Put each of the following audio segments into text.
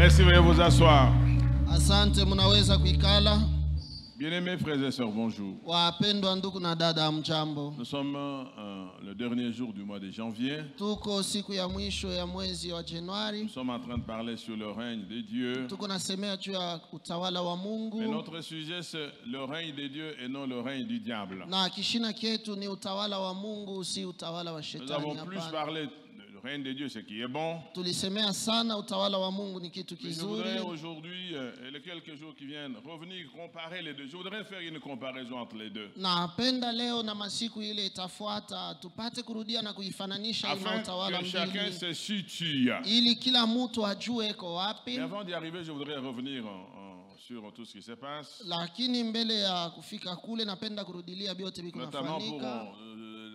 Merci, veuillez vous asseoir. Asante, munaweza kuikala. Bien-aimés frères et sœurs, bonjour. Wapendwa ndugu na dada, mjambo. Nous sommes le dernier jour du mois de janvier. Tuko siku ya mwisho ya mwezi wa Nous Januari. sommes en train de parler sur le règne de Dieu. Tuko nasemea juu ya utawala wa Mais Mungu. notre sujet, c'est le règne de Dieu et non le règne du diable. Na kishina kietu ni utawala wa Mungu, si utawala wa Nous shetani. avons plus Hapana. parlé du règne de Dieu, ce qui est bon. Tulisemea sana utawala wa Mungu ni kitu Mais je voudrais kizuri. aujourd'hui, et les quelques jours qui viennent, revenir comparer les deux. Je voudrais faire une comparaison entre les deux. Napenda leo na masiku ile itafuata tupate kurudia na kuifananisha ile Afin utawala que chacun mbili, se situe. ili kila mtu ajue iko wapi. Mais avant d'y arriver, je voudrais revenir sur tout ce qui se passe. Lakini mbele ya kufika kule napenda kurudilia vyote viko Notamment pour nafanyika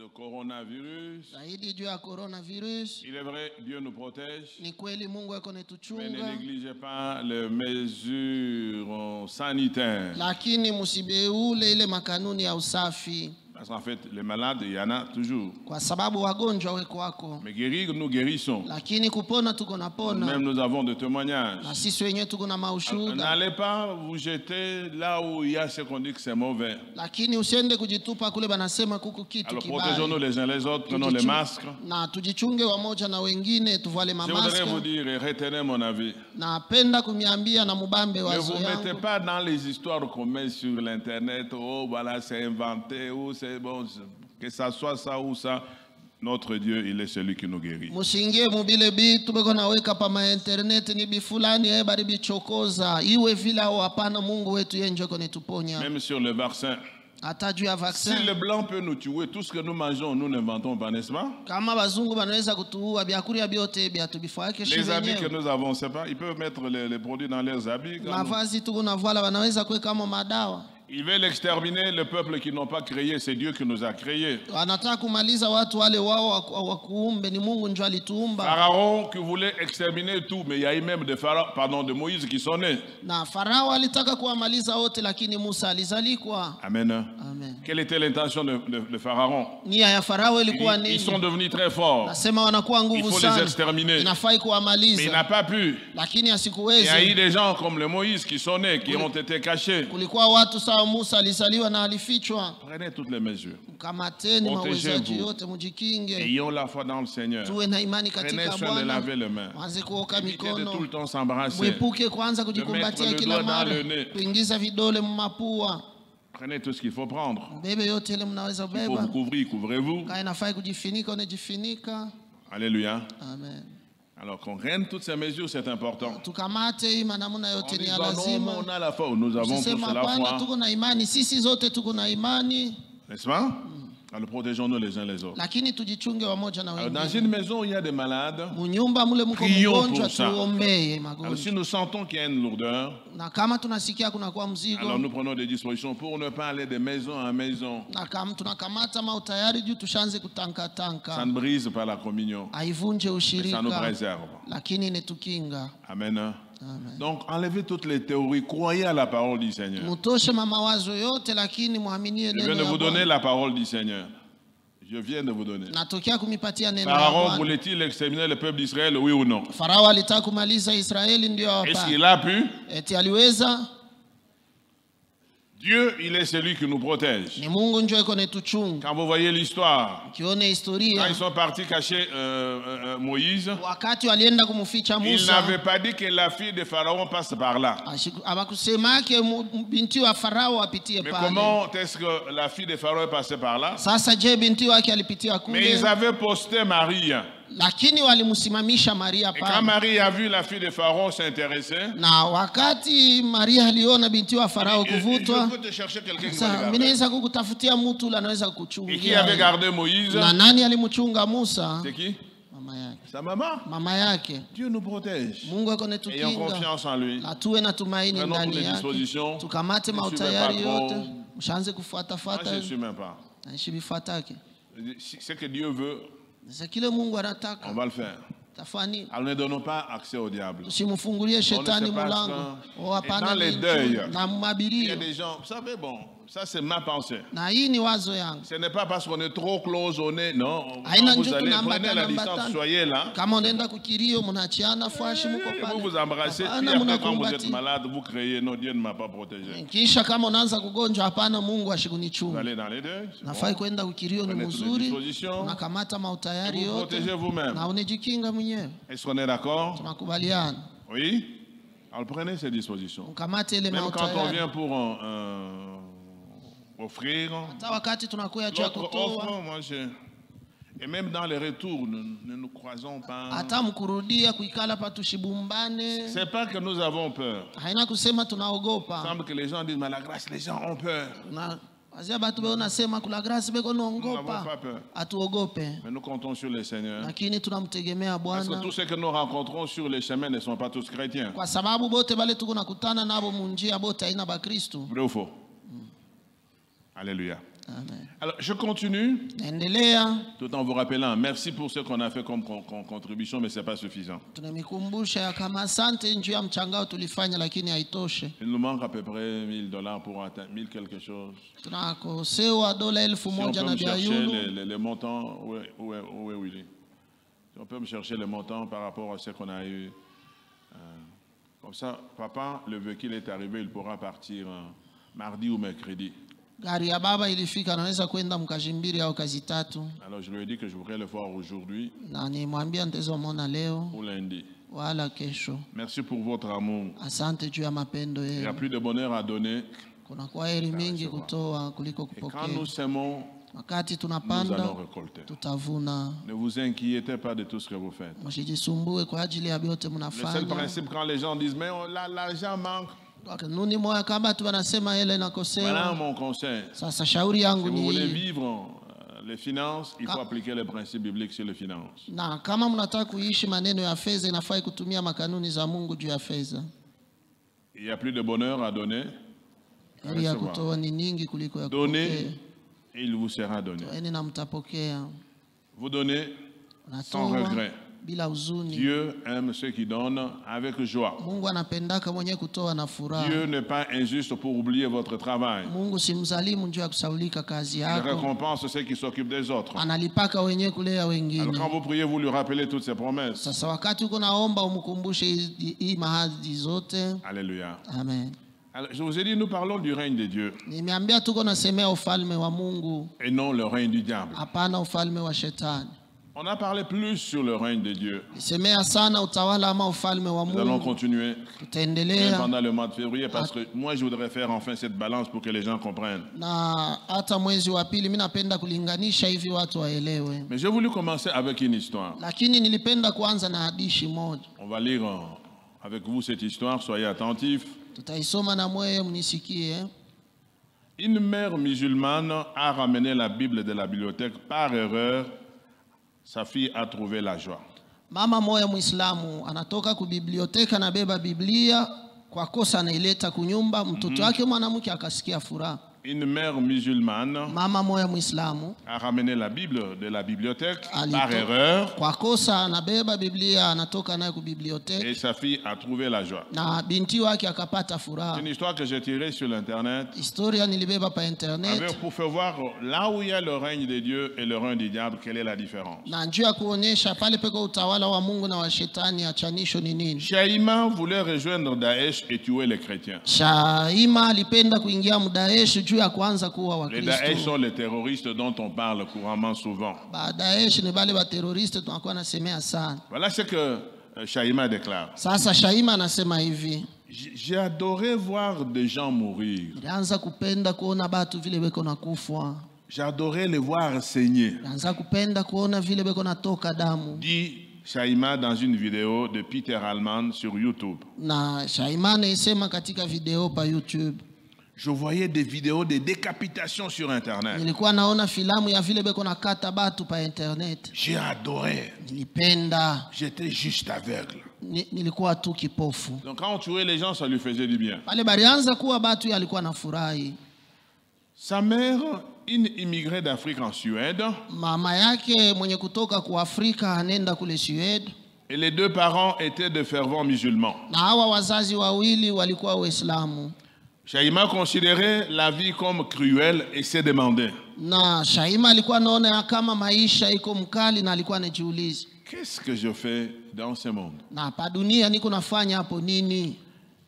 le coronavirus. zaidi juu ya coronavirus. Il est vrai, Dieu nous protège, Ni kweli Mungu yako mais ne netuchunga, négligez pas les mesures sanitaires. lakini msibeule ile makanuni ya usafi, Parce qu'en fait, les malades, il y en a toujours. kwa sababu wagonjwa weko wako, Mais guérir, nous guérissons. lakini kupona tuko Même napona, nous avons des témoignages. na sisi wenyewe tuko na maushuhuda. N'allez pas vous jeter là où il y a ce qu'on dit que c'est mauvais. Lakini usiende kujitupa kule banasema kuku kitu Alors protégeons-nous kibaya. les uns les autres, prenons les masques. Na tujichunge wamoja na wengine, tuvale Je voudrais vous mamaska. dire et retenez mon avis. Napenda kumiambia na mubambe Ne wazo vous mettez yangu, pas dans les histoires qu'on met sur l'internet. Oh, voilà, c'est inventé, ou c'est bon, que ça soit ça ou ça. Notre Dieu, il est celui qui nous guérit. musingie mubile bitu beko naweka pa ma internet ni bifulani bari bichokoza iwe vile au hapana. Mungu wetu yeye njoo konituponya. Même sur le vaccin. Hata juu ya Si vaccin, le blanc peut nous tuer, tout ce que nous mangeons, nous n'inventons pas, n'est-ce pas? kama bazungu banaweza kutuua biakuria byote bya tubifake Les habits que shivenyewe. nous avons, c'est pas, ils peuvent mettre les produits dans leurs habits. Quand Mavazi tuko na vala wanaweza kuweka kama madawa. ils veulent exterminer le peuple qu'ils n'ont pas créé, c'est Dieu qui nous a créés. Wanataka kumaliza watu wale wao wa kuumbe, ni Mungu njoo alituumba. Pharaon qui voulait exterminer tout, mais il y a eu même de Moïse qui sont nés. Na Farao alitaka kuwamaliza wote, lakini Musa alizalikwa. Amen. Amen. Quelle était l'intention de Pharaon? Nia ya Farao ilikuwa Ils sont nini? devenus très forts. Nasema wanakuwa Il nguvu faut les sana, exterminer. inafai Mais il kuwamaliza, n'a pas pu. lakini Il y a eu asikuweze. des gens comme le Moïse qui sont nés, qui ont été cachés. Kulikuwa watu sawa Musa alizaliwa na alifichwa. Prenez toutes les mesures. Kamateni mawezaji Protégez-vous. yote, mujikinge, Ayons la foi dans le Seigneur. tuwe na imani Prenez katika soin de Bwana. laver les mains. Mwanze kuoka Évitez de tout le mikono, temps s'embrasser. mwepuke kwanza mettre kujikumbatia le kila doigt dans mara, le nez. kuingiza vidole mumapua. Prenez tout ce qu'il faut prendre. Bebe yote ile mnaweza Il faut vous beba. couvrir, couvrez-vous. Kama inafai kujifinika, unajifinika. Alléluia. Amen. Alors qu'on règne toutes ces mesures, c'est important. Tukamate hii manamuna On yote dit, ni ya bah non, lazima. on a la foi. Nous avons tous Sisema la hapana, foi. tuko na imani, sisi zote tuko na imani, N'est-ce pas? Alors protégeons-nous les uns les autres. lakini tujichunge wamoja na Alors, dans wengine. une maison où il y a des malades, Munyumba mule mko Prions mgonjwa, pour ça. tuombee alors si magonjwa. nous sentons qu'il y a une lourdeur, Na kama tunasikia kunakuwa alors mzigo, nous prenons des dispositions pour ne pas aller de maison en maison. na kama tunakamata ma utayari juu tushanze Ça kutanka ne brise pas la communion, haivunje mais ça nous ushirika, préserve. lakini inetukinga. Amen. Amen. Donc enlevez toutes les théories, croyez à la parole du Seigneur. Mutoshe mawazo yote, lakini muaminie Je viens neno de la vous donner Bwana. la parole du Seigneur. Je viens de vous donner. Natokea kumipatia neno la Pharaon Bwana. voulait-il exterminer le peuple d'Israël, oui ou non? Farao alitaka kumaliza Israeli, ndio Est-ce hapa. qu'il a pu? Eti aliweza? Dieu, il est celui qui nous protège. Ni Mungu njoo iko netuchunga. Quand vous voyez l'histoire, Kione quand historia, ils sont partis cacher Moïse, wakati walienda kumficha il Musa, n'avait pas dit que la fille de Pharaon passe par là. hawakusema yake binti wa Farao apitie Mais pale. comment est-ce que la fille de Pharaon est passée par là? Sasa je, binti wake alipitia Mais ils kule? avaient posté Marie. Lakini walimsimamisha Maria Et quand pale. Marie a vu la fille de Pharaon s'intéresser, Na wakati Maria aliona binti wa Farao je kuvutwa, peux te chercher quelqu'un qui va sasa le mimi garder. naweza kukutafutia mtu ule anaweza Et qui kukuchungia. avait gardé Moïse? Na nani alimchunga Musa? C'est qui? Mama yake. Sa maman. Mama yake. Dieu nous protège. Mungu ako Ayons netukinga. confiance en lui. Na tuwe na tumaini Prenons toutes ndani les yake. dispositions. Tukamate Ne suivez mautayari pas trop. yote, mshaanze Moi, kufuatafuata je ne suis même pas. naishi vifuatake. Ce que Dieu veut, Sasa kile Mungu on anataka va le faire. tafani, Alors ne donnons pas accès au diable. usimfungulie shetani On ne sait pas mulango. ça. Oh, hapana, Et dans les ni deuils, na Il y a mabirio. des gens, vous savez, bon, Ça, c'est ma pensée. Na hii ni wazo yangu. Ce n'est pas parce qu'on est trop close, on est... Non, Haina vous njoo allez tunaambatana prenez la distance, ambatana. soyez là. Kama unaenda kukirio mnaachiana fashi mko Vous pale. vous embrassez, puis Hapana, après, quand vous êtes mnakumbati. malade, vous criez, non, Dieu ne m'a pas protégé. Kisha kama unaanza kugonjwa, hapana, Mungu Vous ashikunichunga. allez dans les deux. c'est Nafai bon. kwenda kukirio ni Prenez toutes les mzuri. dispositions. Unakamata mautayari Vous protégez yote vous-même. na unajikinga mwenyewe. Est-ce qu'on est d'accord? Tunakubaliana. Oui. Alors prenez ces dispositions. Mkamate ile Même quand on mautayari. vient pour offrir Hata wakati tunakuya cha l'autre kutoa, offre, moi je... Et même dans les retours, nous ne nous croisons pas. hata mkurudia kuikala pa tushibumbane. C'est pas que nous avons peur. Haina kusema Il tunaogopa. semble que les gens disent, mais la grâce, les gens ont peur. Na wazia batu beo nasema kula grasi beko Nous n'avons naogopa. pas peur. Atuogope. Mais nous comptons sur le Seigneur. Lakini tunamtegemea Parce que Bwana. tous ceux que nous rencontrons sur les chemins ne sont pas tous chrétiens. Kwa sababu bote bale tuko nakutana nabo munjia bote haina ba Kristo. Vrai ou faux? Alléluia. Amen. Alors, je continue, Naendelea, tout en vous rappelant, merci pour ce qu'on a fait comme contribution, mais ce n'est pas suffisant. tunamikumbusha ya kama asante njuu ya mchangao tulifanya, lakini haitoshe. Il nous manque à peu près $1000 pour atteindre 1000 quelque chose. Tunakosewa dola 1,000 Si on moja peut na me chercher biayulu. les montants, où est Willy? Si on peut me chercher les montants par rapport à ce qu'on a eu. Comme ça, papa, le vœu qu'il est arrivé, il pourra partir mardi ou mercredi. Gari ya baba ilifika, naweza kwenda mkazi 2 au kazi 3. Alors je lui ai dit que je voudrais le voir aujourd'hui Na nimwambia nitazomona leo ou lundi. wala kesho. Merci pour votre amour. Asante juu ya mapendo Il y a yenu. plus de bonheur à donner. Kuna kwa heri mingi kutoa kuliko Et quand kupokea. nous semons, Wakati nous tunapanda allons récolter. tutavuna. Ne vous inquiétez pas de tout ce que vous faites. Msijisumbue kwa ajili ya vyote Le seul mnafanya. principe quand les gens disent, mais l'argent manque. Nuni moya kama tu wanasema hela Voilà inakosewa. mon conseil. Sasa shauri Si yangu vous ni voulez hii. vivre les finances, il faut appliquer les principes bibliques sur les finances. Na kama mnataka kuishi maneno ya fedha, inafai kutumia makanuni za Mungu juu ya fedha. Il y a plus de bonheur à donner. Heri ya Recevoir. kutoa ni nyingi kuliko ya Donnez kupokea. et il vous sera donné. Toeni na mtapokea. Vous donnez sans Natoa regret. bila huzuni. Dieu aime ceux qui donnent avec joie. Mungu anapendaka mwenye kutoa na furaha. Dieu n'est pas injuste pour oublier votre travail. Mungu si mzalimu juu ya kusaulika kazi Il yako. récompense ceux qui s'occupent des autres. Analipaka wenye kulea Alors wengine. quand vous priez, vous lui rappelez toutes ces promesses. Sasa wakati uko naomba umkumbushe hii mahadi zote. Alléluia. Amen. Alors, je vous ai dit, nous parlons du règne de Dieu Nimeambia tuko nasemea ufalme wa Mungu, et non le règne du diable. hapana ufalme wa shetani. On a parlé plus sur le règne de Dieu. Nisemea sana utawala ama ufalme wa Nous allons Mungu. continuer même Tutaendelea pendant le mois de février parce que moi, je voudrais faire enfin cette balance pour que les gens comprennent. na hata mwezi wa pili mimi napenda kulinganisha hivi watu waelewe. Mais j'ai voulu commencer avec une histoire. Lakini nilipenda kuanza na hadithi moja. On va lire avec vous cette histoire, soyez attentifs. Tutaisoma na mwewe mnisikie. Une mère musulmane a ramené la Bible de la bibliothèque par erreur. Sa fille a trouvé la joie. Mama moya Muislamu anatoka kubiblioteka na beba Biblia, kwa kosa anaileta kunyumba, mtoto wake mwanamke akasikia furaha. Une mère musulmane Mama moya Muislamu a ramené la Bible de la bibliothèque alito- par erreur kwa kosa anabeba Biblia anatoka nayo kubiblioteka et sa fille a trouvé la joie. na binti wake akapata C'est furaha. une histoire que j'ai tirée sur l'internet Historia nilibeba pa internet pour faire voir là où il y a le règne de Dieu et le règne du diable, quelle est la différence. na njia ya kuonyesha pale peko utawala wa Mungu na wa shetani, achanisho ni nini. Shaïma voulait rejoindre Daesh et tuer les chrétiens. Shaima alipenda kuingia Daesh juu ya kwanza kuwa Les Daesh Wakristo. sont les terroristes dont on parle couramment souvent. Daesh ni bale ba terroriste tunakuwa nasemea sana. Voilà ce que Shaïma déclare. Sasa Shaima anasema hivi, J'ai adoré voir des gens mourir. nilianza kupenda kuona batu vile beko na kufa. J'ai adoré les voir saigner. Nilianza kupenda kuona vile beko natoka damu. Dit Shaïma dans une vidéo de Peter Allman sur YouTube. Na Shaima anaisema katika video pa YouTube. Je voyais des vidéos de décapitation sur Internet. Nilikuwa naona filamu ya vile beko nakata batu pa internet. J'ai adoré. Nilipenda. J'étais juste aveugle. Nilikuwa tu kipofu. Donc quand on tuait les gens, ça lui faisait du bien. Pale balianza kuwa batu alikuwa nafurahi. Sa mère, une immigrée d'Afrique en Suède, Mama yake mwenye kutoka ku Afrika anenda kule Suède. et les deux parents étaient de fervents musulmans. Na hawa wazazi wawili walikuwa Waislamu. Shaima considérait la vie comme cruelle et s'est demandé, Na Shaima alikuwa anaona kama maisha iko mkali na alikuwa anajiuliza, qu'est-ce que je fais dans ce monde? na hapa dunia niko nafanya hapo nini?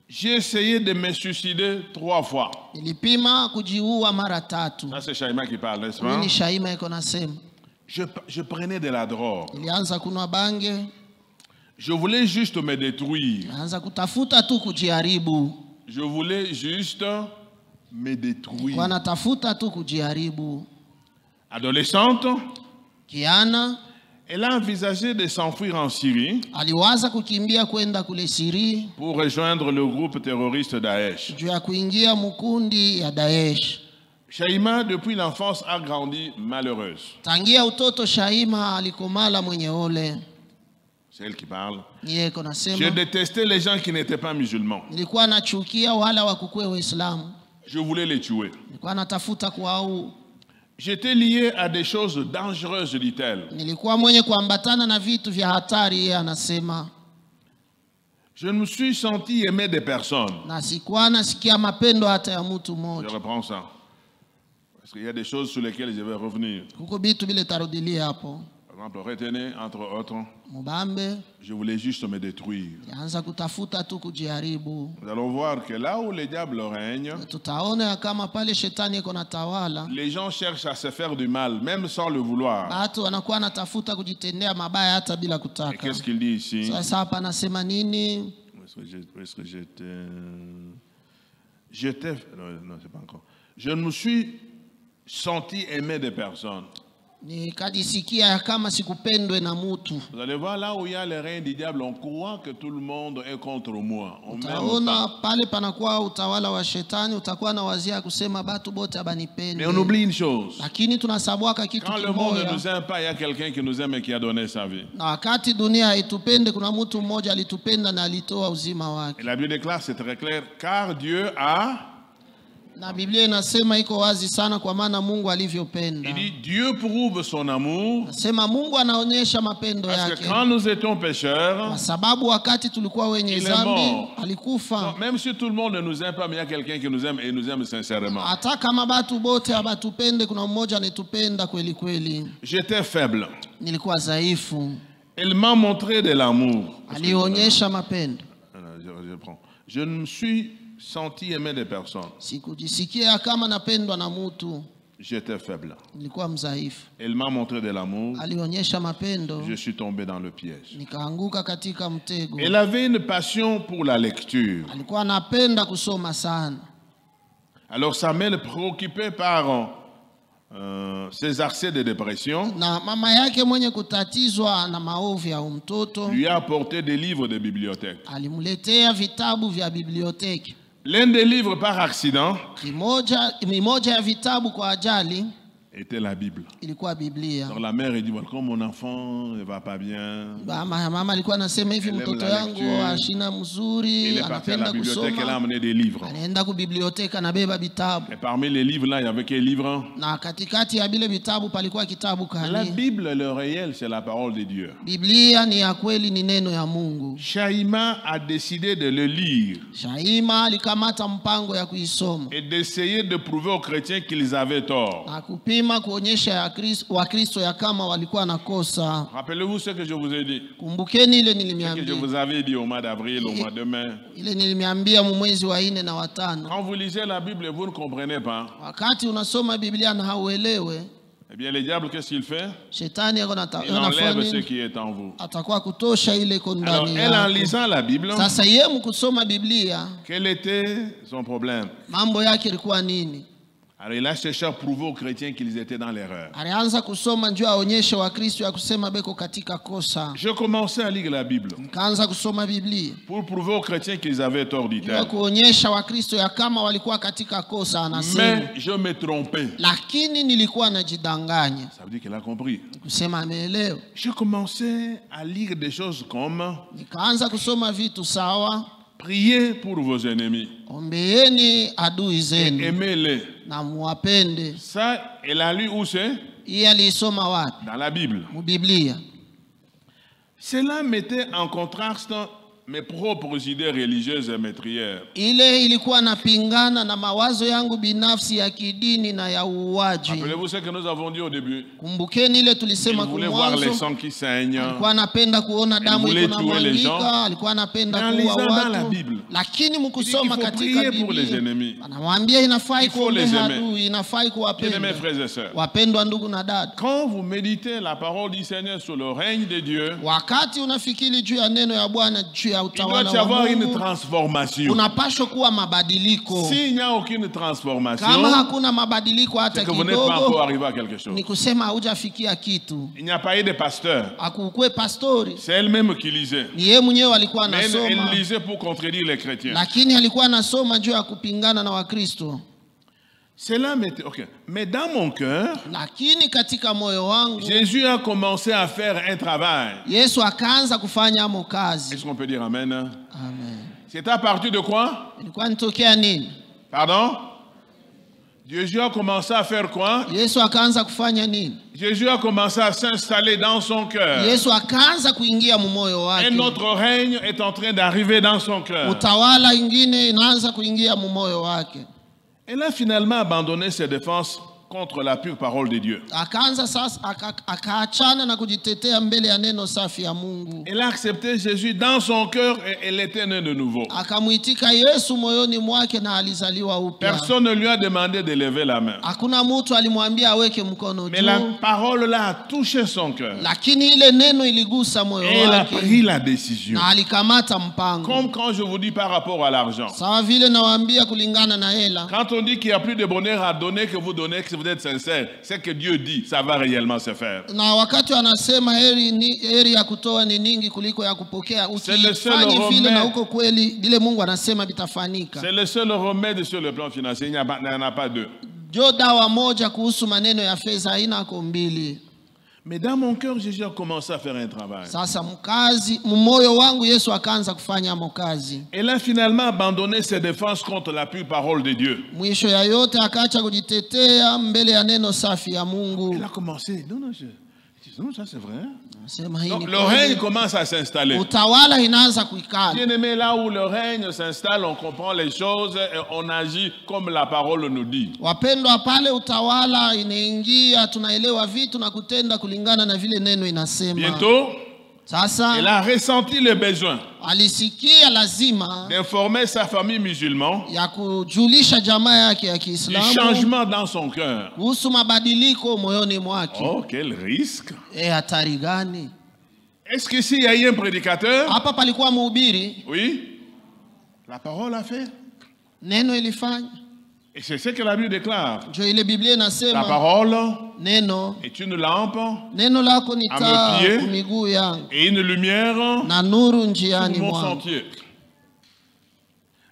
J'ai essayé de me suicider 3 fois. Nilipima kujiua mara 3. Ça, c'est Shaima qui parle, n'est-ce pas? Nini Shaima iko nasema? Je prenais de la drogue. Nilianza kunwa bange, Je voulais juste me détruire. nilianza kutafuta tu kujiharibu. Je voulais juste me détruire. Kwa natafuta tu kujiharibu. Adolescente, Kiana elle a envisagé de s'enfuir en Syrie aliwaza kukimbia kwenda kule Siri pour rejoindre le groupe terroriste Daesh. juu ya kuingia mkundi ya Daesh. Shaima, depuis l'enfance, a grandi malheureuse. Tangia utoto Shaima alikomala mwenye ole. C'est elle qui parle. Yeye iko Je nasema, détestais les gens qui n'étaient pas musulmans. nilikuwa nachukia wala wakukue Waislamu. Je voulais les tuer. Nilikuwa natafuta kuau. J'étais lié à des choses dangereuses, dit-elle. Nilikuwa mwenye kuambatana na vitu vya hatari, yeye anasema. Je me suis senti aimer des personnes. Na sikuwa nasikia mapendo hata ya mtu Je mmoja. reprends ça. Parce qu'il y a des choses sur lesquelles je vais revenir. Kuko bitu vile tarudilia hapo. Par exemple, retenez, entre autres, Mubambe je voulais juste me détruire. anza kutafuta tu kujiharibu. Nous allons voir que là où le diable règne, Tutaona ya kama pale shetani iko natawala, les gens cherchent à se faire du mal, même sans le vouloir. watu wanakuwa natafuta kujitendea mabaya hata bila Et kutaka. qu'est-ce qu'il dit ici? Sasa hapa anasema nini? Où est-ce que j'étais... Non, c'est pas encore. Je me suis senti aimer des personnes. Nikajisikia ya kama sikupendwe na mtu. Vous allez voir, là où il y a le règne du diable, on croit que tout le monde est contre moi. On m'aime Utaona pas. pale panakuwa utawala wa shetani, utakuwa na wazia kusema batu bote Mais abanipende. on oublie une chose. Lakini tunasabwaka kitu Quand le monde ne kimoja. nous aime pas, il y a quelqu'un qui nous aime et qui a donné sa vie. Na wakati dunia haitupende, kuna mtu mmoja alitupenda na alitoa uzima Et wake. la Bible déclare, c'est très clair, car Dieu a... Na Biblia inasema iko wazi sana kwa maana Mungu alivyopenda. Il dit, Dieu prouve son amour, Nasema Mungu anaonyesha mapendo parce yake. que quand nous étions pécheurs, Kwa sababu wakati tulikuwa wenye Il est dhambi mort. alikufa. même si tout le monde ne nous aime pas, mais il y a quelqu'un qui nous aime et nous aime sincèrement. Hata kama batu bote abatupende, kuna mmoja anetupenda kweli kweli. J'étais faible. Nilikuwa dhaifu. Elle m'a montré de l'amour. Alionyesha mapendo. Je prends. Je me suis senti aimer des personnes. Sikujisikia kama napendwa na mtu. J'étais faible. Nilikuwa mdhaifu. Elle m'a montré de l'amour. Alionyesha mapendo. Je suis tombé dans le piège. Nikaanguka katika mtego. Elle avait une passion pour la lecture. Alikuwa anapenda kusoma sana. Alors sa mère, préoccupée par ses accès de dépression, Na mama yake mwenye kutatizwa na maovu ya mtoto lui a apporté des livres de bibliothèque. alimletea vitabu vya biblioteki. L'un des livres par accident Mimoja ya vitabu kwa ajali était la Bible. ilikuwa Biblia. Alors la mère a dit, voilà, comme mon enfant ne va pas bien, Mama alikuwa anasema hivi, Elle aime mtoto la yangu lecture. ashina elle mzuri, est partie à la anapenda bibliothèque, elle a kusoma, amené des livres. anaenda ku biblioteka anabeba vitabu. Et parmi les livres là, il y avait quel livre? Na katikati ya bile vitabu palikuwa kitabu La kani. Bible, le réel, c'est la parole de Dieu. Biblia ni ya kweli, ni neno ya Mungu. Shaima a décidé de le lire Shaima alikamata mpango ya kuisoma et d'essayer de prouver aux chrétiens qu'ils avaient tort. na kupima kuonyesha Wakristo ya kama walikuwa nakosa. Rappelez-vous ce que je vous ai dit, Kumbukeni ile ce que je nilimiambia, vous avais dit au mois d'avril, au mois de mai. ile nilimiambia mwezi wa 4 na wa 5. Quand vous lisez la Bible et vous ne comprenez pas, Wakati unasoma Biblia na hauelewe, eh bien le diable, qu'est-ce qu'il fait? shetani yako Il enlève ce nafanya qui est en vous. atakuwa kutosha ile iko Alors ndani elle, en yako. lisant la Bible, Sasa yeye mkusoma Biblia, quel était son problème? mambo yake ilikuwa nini? Alors il a cherché à prouver aux chrétiens qu'ils étaient dans l'erreur. Alianza kusoma njoo aonyeshe Wakristo ya kusema beko katika kosa. Je commençais à lire la Bible Nikaanza kusoma Biblia pour prouver aux chrétiens qu'ils avaient tort, kwa dit-elle. kuonyesha Wakristo ya kama walikuwa katika kosa, anasema. Mais je me trompais. Lakini nilikuwa najidanganya. Ça veut dire qu'elle a compris. Kusema ameelewa. Je commençais à lire des choses comme Nikaanza kusoma vitu sawa, priez pour vos ennemis ombeeni adui et zenu aimez-les. na muwapende. Ça, elle a lu où c'est? Hii aliisoma wapi? Dans la Bible. Mu Biblia. Cela mettait en contraste mes propres idées religieuses et meurtrières. Ile ilikuwa napingana na mawazo yangu binafsi ya kidini na ya uuaji. Rappelez-vous ce que nous avons dit au début. Kumbukeni ile Il tulisema voulait voir les kumwanzo. sangs qui saignent. Alikuwa anapenda kuona damu voulait iko tuer les gens. namwangika, alikuwa anapenda Mais en kuua lisant dans la watu. Bible, Lakini il mkusoma faut katika prier pour les Biblia ennemis. anamwambia inafai Il faut les kuombea aimer. adui, inafai Bien-aimés kuwapenda. frères et sœurs, Wapendwa ndugu na dada, quand vous méditez la parole du Seigneur sur le règne de Dieu, wakati unafikiri juu ya neno ya Bwana, juu ya il utawala doit y wa avoir une Mungu, transformation. unapaswa kuwa mabadiliko. S'il n'y a aucune Kama transformation, hakuna mabadiliko hata c'est que vous n'êtes pas encore kidogo, arrivé à quelque chose. ni kusema haujafikia kitu. Il n'y a pas eu de pasteur. Akukwe pastori, C'est elle-même qui lisait. ni yeye mwenyewe alikuwa Mais elle anasoma, lisait pour contredire les chrétiens. lakini alikuwa anasoma juu ya kupingana na Wakristo. Cela m'était... Ok. Mais dans mon cœur, Lakini katika moyo wangu Jésus a commencé à faire un travail. Yesu akaanza kufanya amo kazi. Est-ce qu'on peut dire Amen? Amen. C'est à partir de quoi? Ilikuwa nitokea nini? Pardon? Jésus a commencé à faire quoi? Yesu akaanza kufanya nini? Jésus a commencé à s'installer dans son cœur. Yesu akaanza kuingia mumoyo wake. Un autre règne est en train d'arriver dans son cœur. Utawala ingine inaanza kuingia mumoyo wake. Elle a finalement abandonné ses défenses contre la pure parole de Dieu. Akaanza sasa akaachana na kujitetea mbele ya neno safi ya Mungu. Elle a accepté Jésus dans son cœur et elle était née de nouveau. Akamuitika Yesu moyoni mwake na alizaliwa upya. Personne ne lui a demandé de lever la main. Hakuna mtu alimwambia aweke mkono Mais la juu. parole là a touché son cœur. Lakini ile neno iligusa moyo Et elle a wake pris la décision. na alikamata mpango. Comme quand je vous dis par rapport à l'argent. Sawa vile nawaambia kulingana na hela. Quand on dit qu'il n'y a plus de bonheur à donner que vous donnez, que vous êtes sincère, c'est que Dieu dit, ça va réellement se faire. Na wakati wanasema heri ya kutoa ni nyingi kuliko ya kupokea, ukifanya vile na uko kweli vile Mungu anasema vitafanyika. C'est le seul remède sur le plan financier. Il n'y en a pas deux. Jo dawa moja kuhusu maneno ya fedha, haina ko mbili. Mais dans mon cœur, Jésus a commencé à faire un travail. Sasa mkazi mmoyo wangu Yesu akaanza kufanya mkazi. Elle a finalement abandonné ses défenses contre la pure parole de Dieu. Mwisho ya yote akaacha kujitetea mbele ya neno safi ya Mungu. Elle a commencé. Non, ça c'est vrai. Donc, le règne commence à s'installer. Utawala inaanza kuikala. Bien aimé, là où le règne s'installe, on comprend les choses et on agit comme la parole nous dit. Wapendwa, pale utawala inaingia, tunaelewa vitu na kutenda kulingana na vile neno inasema. Bientôt, sasa elle a ressenti le besoin alisikia lazima d'informer sa famille musulmane ya kujulisha jamaa yake ya du Kiislamu changement dans son cœur. kuhusu mabadiliko moyoni mwake. Oh, quel risque! Hatari gani? Est-ce qu'ici il y a eu un prédicateur? Hapa palikuwa mhubiri. Oui. La parole a fait. Neno ilifanya. Et c'est ce que la Bible déclare. Jo ile Biblia inasema La parole neno est une lampe neno lako ni à taa mes pieds kwa miguu yangu et une lumière na nuru sur njiani mon mwangu. sentier.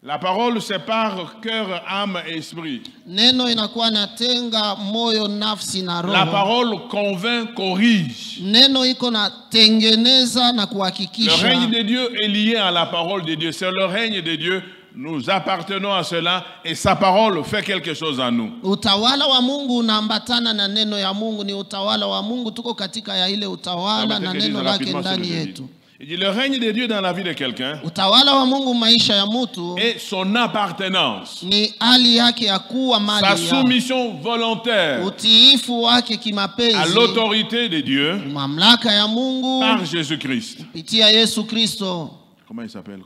La parole sépare cœur, âme et esprit. Neno inakuwa natenga moyo, nafsi na roho. La parole convainc, corrige. Neno iko na tengeneza na Le kuhakikisha. règne de Dieu est lié à la parole de Dieu. C'est le règne de Dieu. Nous appartenons à cela et sa parole fait quelque chose en nous. Utawala wa Mungu unaambatana na neno ya Mungu, ni utawala wa Mungu, tuko katika ya ile utawala na neno lake ndani yetu. Il dit le règne de Dieu dans la vie de quelqu'un Utawala wa Mungu maisha ya mtu et son appartenance, ni hali yake ya kuwa mali sa ya soumission volontaire utiifu wake à kimapenzi l'autorité de Dieu mamlaka ya Mungu par Jésus-Christ. kupitia Yesu Kristo. Comment il s'appelle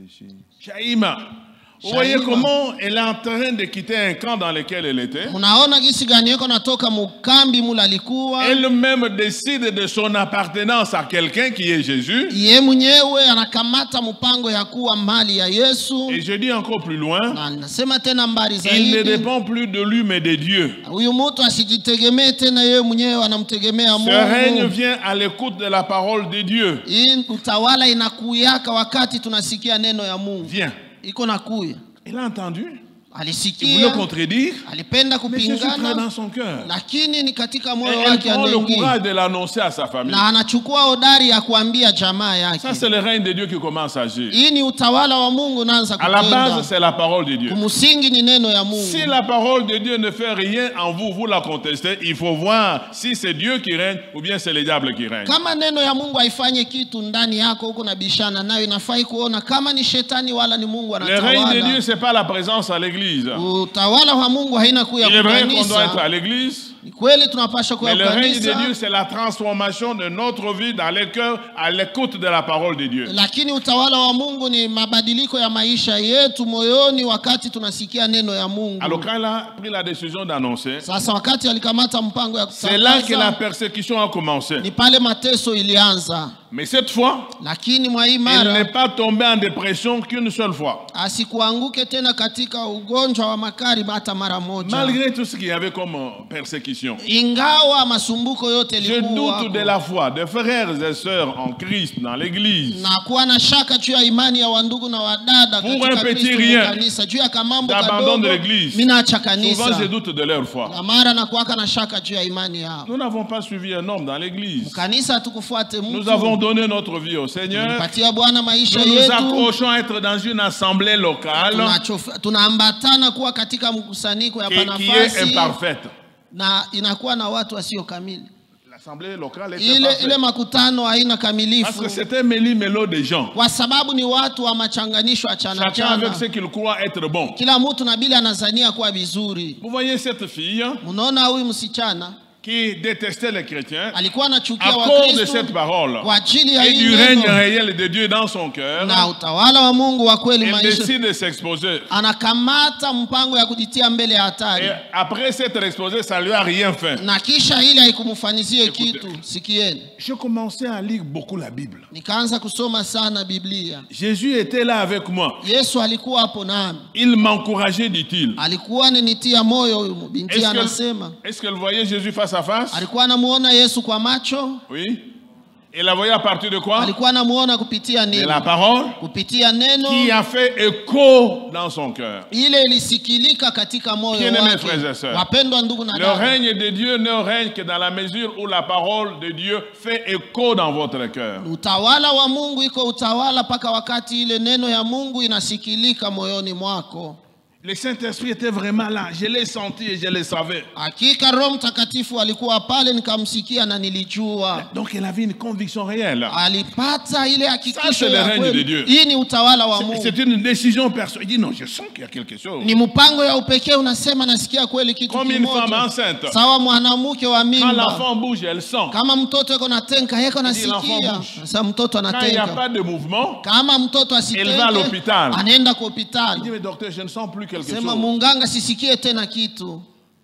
ici? Shaïma. Vous voyez comment elle est en train de quitter un camp dans lequel elle était. Unaona gisi gani yako natoka mukambi mula alikuwa. Elle-même décide de son appartenance à quelqu'un qui est Jésus. Yeye mwenyewe anakamata mpango ya kuwa mali ya Yesu. Et je dis encore plus loin, Na nasema tena mbali il ne zaidi. dépend plus de lui mais de Dieu. Huyu mtu asijitegemee tena yeye mwenyewe, anamtegemea Ce règne Mungu. vient à l'écoute de la parole de Dieu. Hii utawala inakuyaka wakati tunasikia neno ya Mungu. Viens. Iko nakuya. Elle a entendu. voulait alisikia, contredire, alipenda mais Jésus croit kupingana, dans son cœur. lakini ni katika Et moyo elle wake prend le anaingia courage de l'annoncer à sa famille. na anachukua hodari ya kuambia jamaa yake. Ça, c'est le règne de Dieu qui commence à agir. Hii ni utawala wa Mungu unaanza À la base, kutenda. c'est la parole de Dieu. Kumsingi ni neno ya Mungu. Si la parole de Dieu ne fait rien en vous, vous la contestez, il faut voir si c'est Dieu qui règne ou bien c'est le diable qui règne. Kama neno ya Mungu haifanye kitu ndani yako huko na bishana nayo, inafai kuona kama ni shetani wala ni Mungu Le règne de Dieu, anatawala. c'est pas la présence à l'église. Utawala wa Mungu haina kuya Il est vrai qu'on doit être kukanisa. à l'église, Ni kweli tunapaswa kuya mais le règne de Dieu, kukanisa, c'est la transformation de notre vie dans les cœurs à l'écoute de la parole de Dieu. lakini utawala wa Mungu ni mabadiliko ya maisha yetu moyoni wakati tunasikia neno ya Mungu. Alors quand elle a pris la décision d'annoncer, Sasa wakati alikamata mpango ya c'est là que la kutangaza, persécution a commencé. ni pale mateso ilianza. Mais cette fois, Lakini mwa hii il mara n'est pas tombé en dépression qu'une seule fois. asikuanguke tena katika ugonjwa wa makari hata mara moja. Malgré tout ce qu'il y avait comme persécution. Ingawa masumbuko yote Je ilikuwa doute de la foi des frères et sœurs en Christ dans l'église. na kuwa na shaka juu ya imani ya wandugu na wadada Pour un katika petit Kristo rien, kanisa, juu ya kamambo d'abandon de kadogo l'église. mimi naacha Souvent, kanisa je doute de leur foi. na mara na kuwaka na shaka juu ya imani yao. Nous n'avons pas suivi un homme dans l'église. Kanisa hatukufuate Nous avons mtu, donné notre vie au Seigneur. patia Bwana maisha Nous nous yetu, accrochons à être dans une assemblée locale tunaambatana kuwa katika mkusanyiko ya qui est panafasi imparfaite. na inakuwa na watu wasio kamili. L'assemblée locale est Ile imparfaite. makutano haina Parce kamilifu que c'est un méli-mélo de gens. kwa sababu ni watu wa machanganisho achana Chacun avec chana. ce qu'il croit être bon. Kila mtu na bila anazania kuwa vizuri. Vous voyez cette fille Mnaona huyu msichana qui détestait les chrétiens alikuwa à anachukia cause de Wakristo cette parole kwa ajili ya et hii du règne neno réel de Dieu dans son cœur. na utawala wa Mungu wa kweli Elle maisha. décide de s'exposer. Anakamata mpango ya kujitia mbele ya hatari, Et après s'être exposé, ça lui a rien fait. na kisha ile haikumfanizie Écoutez. kitu. Sikieni, Je commençais à lire beaucoup la Bible. nikaanza kusoma sana Biblia. Jésus était là avec moi. Yesu alikuwa hapo nami, Il m'encourageait, dit-il. alikuwa ananitia moyo. Huyu binti Est-ce anasema qu'elle voyait Jésus face à face? alikuwa anamuona Yesu kwa macho. Oui. Elle la voyait à partir de quoi? Alikuwa anamuona kupitia De nini? la parole Kupitia neno qui a fait écho dans son cœur. ile ilisikilika katika moyo Bien-aimés frères et wake. sœurs, Wapendwa ndugu na Le dada, règne de Dieu ne règne que dans la mesure où la parole de Dieu fait écho dans votre cœur. utawala wa Mungu iko utawala mpaka wakati ile neno ya Mungu inasikilika moyoni mwako. Le Saint-Esprit était vraiment là. Je l'ai senti et je le savais. Hakika Roho Mtakatifu alikuwa pale, nikamsikia na nilijua. Donc elle avait une conviction réelle. Alipata ile Ça, hakikisho c'est le ya règne de kweli. Dieu. Hii ni utawala wa Mungu, C'est une décision personnelle. Il dit non, je sens qu'il y a quelque chose. ni mpango ya upekee. Unasema nasikia kweli kitu Comme une femme kimoja, enceinte. sawa mwanamke wa Quand mimba. l'enfant bouge, elle sent. Kama mtoto yuko na tenka yeko l'enfant nasikia. bouge. Sasa mtoto Quand il n'y a anatenka, pas de mouvement, kama mtoto elle va à asitenke l'hôpital. anaenda kwa Il dit hospitali. mais docteur, je ne sens plus quelque Sema chose. munganga, sisikie tena kitu.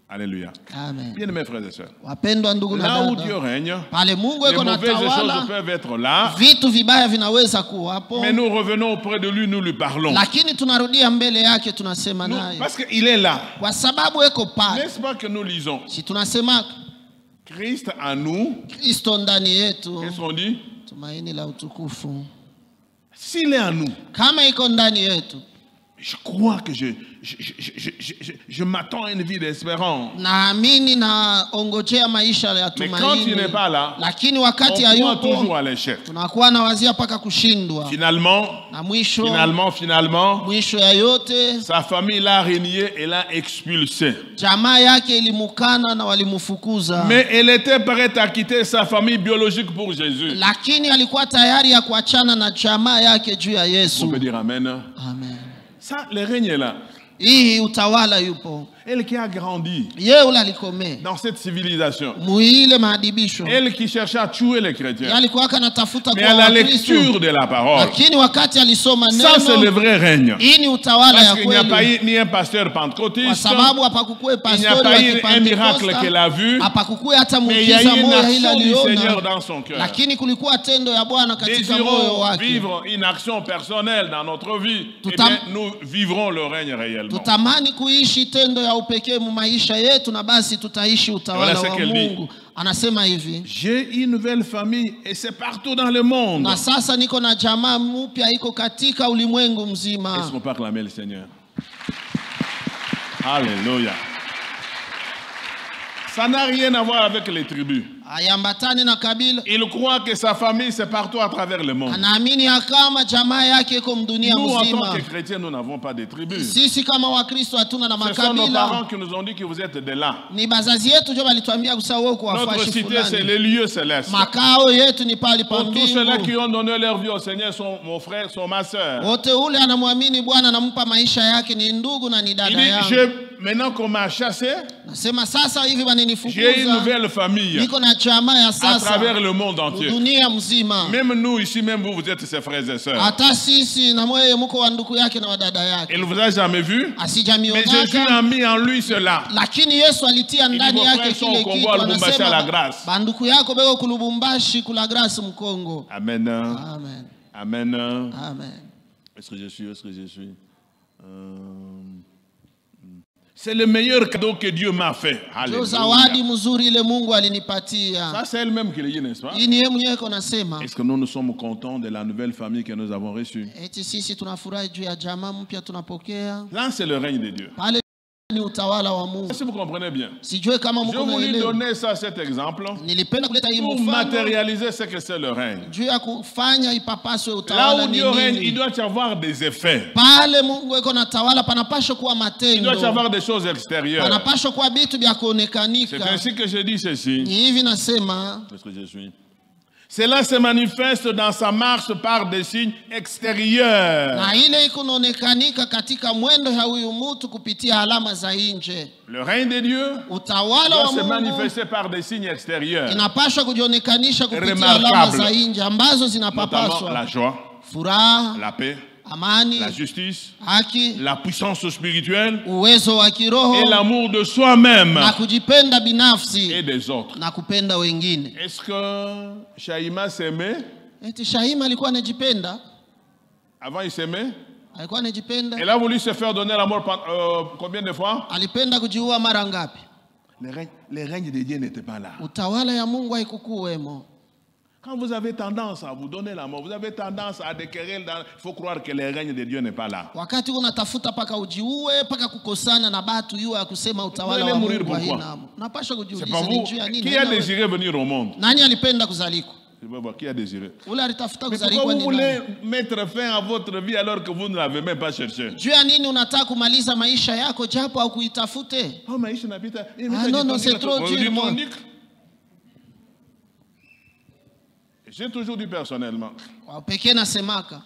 Alléluia. Amen. Bien mes frères et sœurs. Wapendwa ndugu na Là où Dieu dada, règne, pale Mungu les yuko na mauvaises choses tawala, peuvent être là, vitu vibaya vinaweza kuwapo, mais nous revenons auprès de lui, nous lui parlons. lakini tunarudia mbele yake, tunasema Nous- naye parce qu'il est là. kwa sababu yuko pale. N'est-ce pas que nous lisons Si tunasema Christ en nous, Kristo ndani yetu, qu'est-ce qu'on dit? tumaini la utukufu. S'il est en nous, Kama iko ndani yetu, je crois que je m'attends à une vie d'espérance. naamini na ongojea maisha ya Mais quand tu tumaini, n'es pas là, lakini on wakati croit toujours hayupo à l'échec. tunakuwa na wazia mpaka kushindwa, Finalement, na mwisho mwisho ya yote sa famille l'a renié et l'a expulsé. jamaa yake ilimukana na walimfukuza. Mais elle était prête à quitter sa famille biologique pour Jésus. Lakini alikuwa tayari ya kuachana na jamaa yake juu ya On Yesu. peut dire Amen. Amen. Ça, le règne est là. Hii utawala yupo. Elle qui a grandi Yeye ule alikome dans cette civilisation. muile maadibisho. Elle qui cherchait à tuer les Yeye chrétiens. alikuwa anatafuta Mais kwa à la Wakristo. lecture de la parole, Lakini wakati alisoma ça c'est le neno, vrai règne. hii ni utawala ya Parce qu'il n'y a pas kweli. eu ni un pasteur Kwa pentecôtiste, sababu hapakukue il n'y a pastori pas wa eu un miracle Kipentekosta, qu'elle a vu, hapakukue hata mais il y a muujiza eu une moja ile action du Seigneur aliona, dans son cœur. lakini kulikuwa tendo ya Bwana katika moyo Désirons wake. vivre une action personnelle dans notre vie, eh Tutam- bien, nous vivrons le règne réellement. Tutamani kuishi tendo ya upekee mu maisha yetu, na basi tutaishi utawala Voilà ce wa qu'elle dit. Mungu. Anasema hivi, J'ai une nouvelle famille et c'est partout dans le monde. na sasa niko na jamaa mpya iko katika ulimwengu Est-ce mzima. qu'on peut acclamer le Seigneur? Alléluia. Ça n'a rien à voir avec les tribus. Hayambatani na kabila. Il croit que sa famille c'est partout à travers le monde. Anaamini ya kama jamaa yake iko mdunia Nous, en mzima. tant que chrétiens, nous n'avons pas de tribus. Sisi kama Wakristo hatuna na Ce sont nos makabila. parents qui nous ont dit que vous êtes de là. Ni bazazi yetu ndio walituambia kusahau Notre kuwafuashi cité, c'est fulani. les lieux célestes. Makao yetu ni pale pa Pour tous ceux-là qui mbingu. ont donné leur vie au Seigneur sont mon frère, sont ma sœur. Wote ule anamwamini Bwana anampa maisha yake ni ndugu na ni Il dada dit, yangu. maintenant qu'on m'a chassé, Nasema sasa hivi j'ai une wananifukuza. nouvelle famille Niko na chama ya à sasa. travers le monde entier. Dunia mzima. Même nous, ici, même vous, vous êtes ses frères et sœurs. Hata sisi na mwewe mko wa ndugu yake na wa dada yake. Il ne vous a jamais vu, mais Jésus Asijamionaka. a mis en lui cela. Lakini Yesu alitia ndani vos yake frères sont kile au Congo, kitu. à Lubumbashi, à la grâce. Banduku yako bego ku Lubumbashi kula grâce Mkongo. Amen. Amen. Amen. Amen. Est-ce que je suis? C'est le meilleur cadeau que Dieu m'a fait. Ndio zawadi Alléluia. mzuri ile Mungu alinipatia. Ça, c'est elle-même qui le dit, n'est-ce pas? Hii ni yeye mwenyewe konasema. Est-ce que nous sommes contents de la nouvelle famille que nous avons reçue? Eti sisi tunafurahi juu ya jamaa mpya tunapokea. Là, c'est le règne de Dieu. Pale ni utawala wa Mungu. Si vous comprenez bien. Sijue kama Je mko voulais naelewa. donner ça, cet exemple, Nilipenda kuleta hii pour mfano matérialiser ce que c'est le règne. juu ya kufanya ipapaswe Là utawala où ni Dieu règne, il nini. doit y avoir des effets. Pale Mungu iko na tawala panapaswa kuwa Il doit matendo. y avoir des choses extérieures. Panapaswa kuwa vitu vya C'est kuonekanika. ainsi que je dis ceci. Ni hivi nasema Est-ce que je suis? Cela se manifeste dans sa marche par des signes extérieurs. na ile iko naonekanika katika mwendo ya huyu mtu kupitia alama za nje. Le règne de Dieu Utawala doit wa se Mungu manifester par des signes extérieurs. inapaswa kujionekanisha kupitia Remarkable. alama za nje ambazo Notamment zinapapaswa la joie, furaha, la paix, amani, la justice, haki, la puissance spirituelle uwezo wa kiroho et l'amour de soi-même na kujipenda et binafsi des autres. na kupenda wengine. Est-ce que Shaïma s'aimait? Eti Shahima alikuwa anajipenda, Avant, il s'aimait. alikuwa anajipenda, Elle a voulu se faire donner la mort combien de fois? alipenda kujiua mara ngapi? Le règne de Dieu n'était pas là. Utawala ya Mungu haikukuwemo. Quand vous avez tendance à vous donner la mort, vous avez tendance à déquérir, il faut croire que le règne de Dieu n'est pas là. Wakati unatafuta paka ujiue paka kukosana na batu yuo ya kusema utawala Vous wa allez mourir Mungu pourquoi? haina. Unapaswa C'est pas kujiuliza ni vous. juu ya nini? Qui a Haina désiré venir au monde? Nani alipenda kuzalikwa? Je veux voir qui a désiré. Ule alitafuta Mais pourquoi kuzalikwa vous ni voulez nani? mettre fin à votre vie alors que vous ne l'avez même pas cherché? Juu ya nini unataka kumaliza maisha yako japo au kuitafute? Oh, maisha inapita. Ah, non, c'est trop dur, moi. J'ai toujours dit personnellement, Kwa pekee nasemaka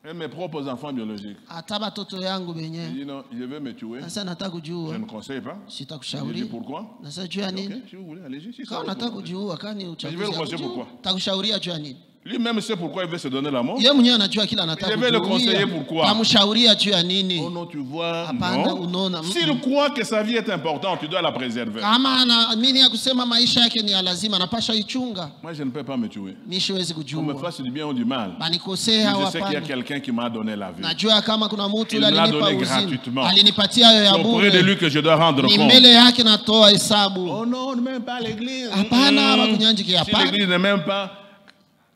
et mes propres enfants biologiques, hata batoto yangu je benyewe. dis non, je vais me tuer. Sasa nataka Je kujiua. ne conseille pas. Je dis Sitakushauri. pourquoi? Na sasa juu ya Ok, nini? si vous voulez, allez-y. Si ça Kama vous unataka convient. kujiua kani Je vais uchaguzi. le conseiller pourquoi? Takushauria juu ya nini? Lui-même sait pourquoi il veut se donner la mort. Yeye mwenyewe anajua kila anataka Je vais le conseiller pourquoi? Tamshauria juu ya nini? Oh non, tu vois, Hapana, non. unaona. S'il croit que sa vie est importante, tu dois la préserver. Kama anaamini ya kusema maisha yake ni ya lazima, anapasha ichunga. Moi, je ne peux pas me tuer. Mimi siwezi Qu'on me kujua. fasse du bien ou du mal. Banikosea Mais je sais qu'il y a hapana. quelqu'un qui m'a donné la vie. Najua kama kuna mtu Il yule me l'a alinipa donné uzima. gratuitement. Alinipatia hayo ya C'est auprès de bure. lui que je dois rendre Ni compte. mbele yake natoa hesabu. Oh non, ne même pas l'église. Hapana, bakunyanjikia Si hapana. l'église ne m'aime pas,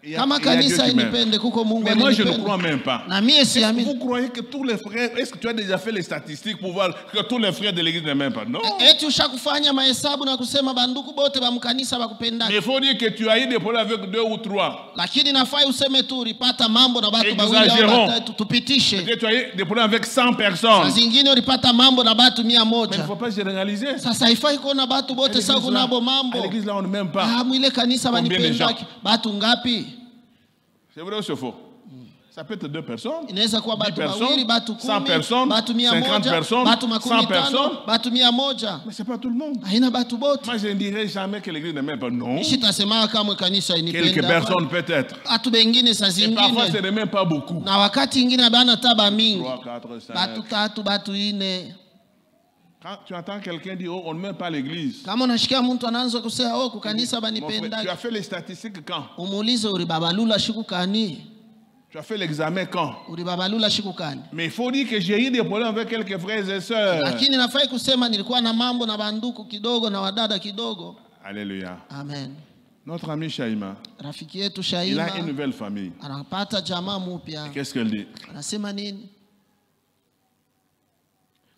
il y a Kama Dieu qui kanisa m'aime. inipende kuko Mungu Mais moi, je ne ananipenda. crois même pas. Na mie Est-ce que siamini. vous croyez que tous les frères, est-ce que tu as déjà fait les statistiques pour voir que tous les frères de l'église ne m'aiment pas? Non. Eti ushakufanya mahesabu na kusema banduku bote ba mkanisa Mais bakupendaka. il faut dire que tu as eu des problèmes avec 2 ou 3. Lakini nafai useme tu ulipata mambo na batu bawili au Exagérons. batatu tupitishe. Que tu as eu des problèmes avec 100 Saa personnes. zingine ulipata mambo na batu 100. Mais il ne faut pas généraliser. Sasa haifai kuona batu bote À sawa l'église là, kunabo mambo. à l'église là, on ne m'aime pas. Ah, mwile kanisa Combien de banipendaki. Batu ngapi? C'est vrai ou c'est faux? Ça peut être 2 personnes, Inaweza kuwa 10 batu personnes, bawili, batu 100 10, personnes, batu 50 100, personnes, batu 100 makumi personnes. tano, batu 100. mais ce n'est pas tout le monde. Haina batu bote. Moi, je ne dirais jamais que l'église ne m'aime pas. Non. Nishitasema kama kanisa Quelques inipenda. personnes peut-être. Batu bengine saa Et parfois, ce zingine. n'est même pas beaucoup. Na wakati ingine bana taba mingi. 3, 4, 5. Batu 3, batu 4. Quand tu entends quelqu'un dire, oh, on ne m'aime pas l'église. Kama unashikia mtu anaanza kusema oh kukanisa Mon frère, tu banipenda. as fait les statistiques quand? Umuulize ulibabalula shiku kani? Tu as fait l'examen quand? Ulibabalula shiku kani? Mais il faut dire que j'ai eu des problèmes avec quelques frères et sœurs. Lakini nafai kusema nilikuwa na mambo na banduku kidogo na wadada kidogo. Alléluia. Amen. Notre ami Shaïma, Rafiki yetu il a Shaima une nouvelle famille. anapata jamaa mpya. Qu'est-ce qu'elle dit? Anasema nini?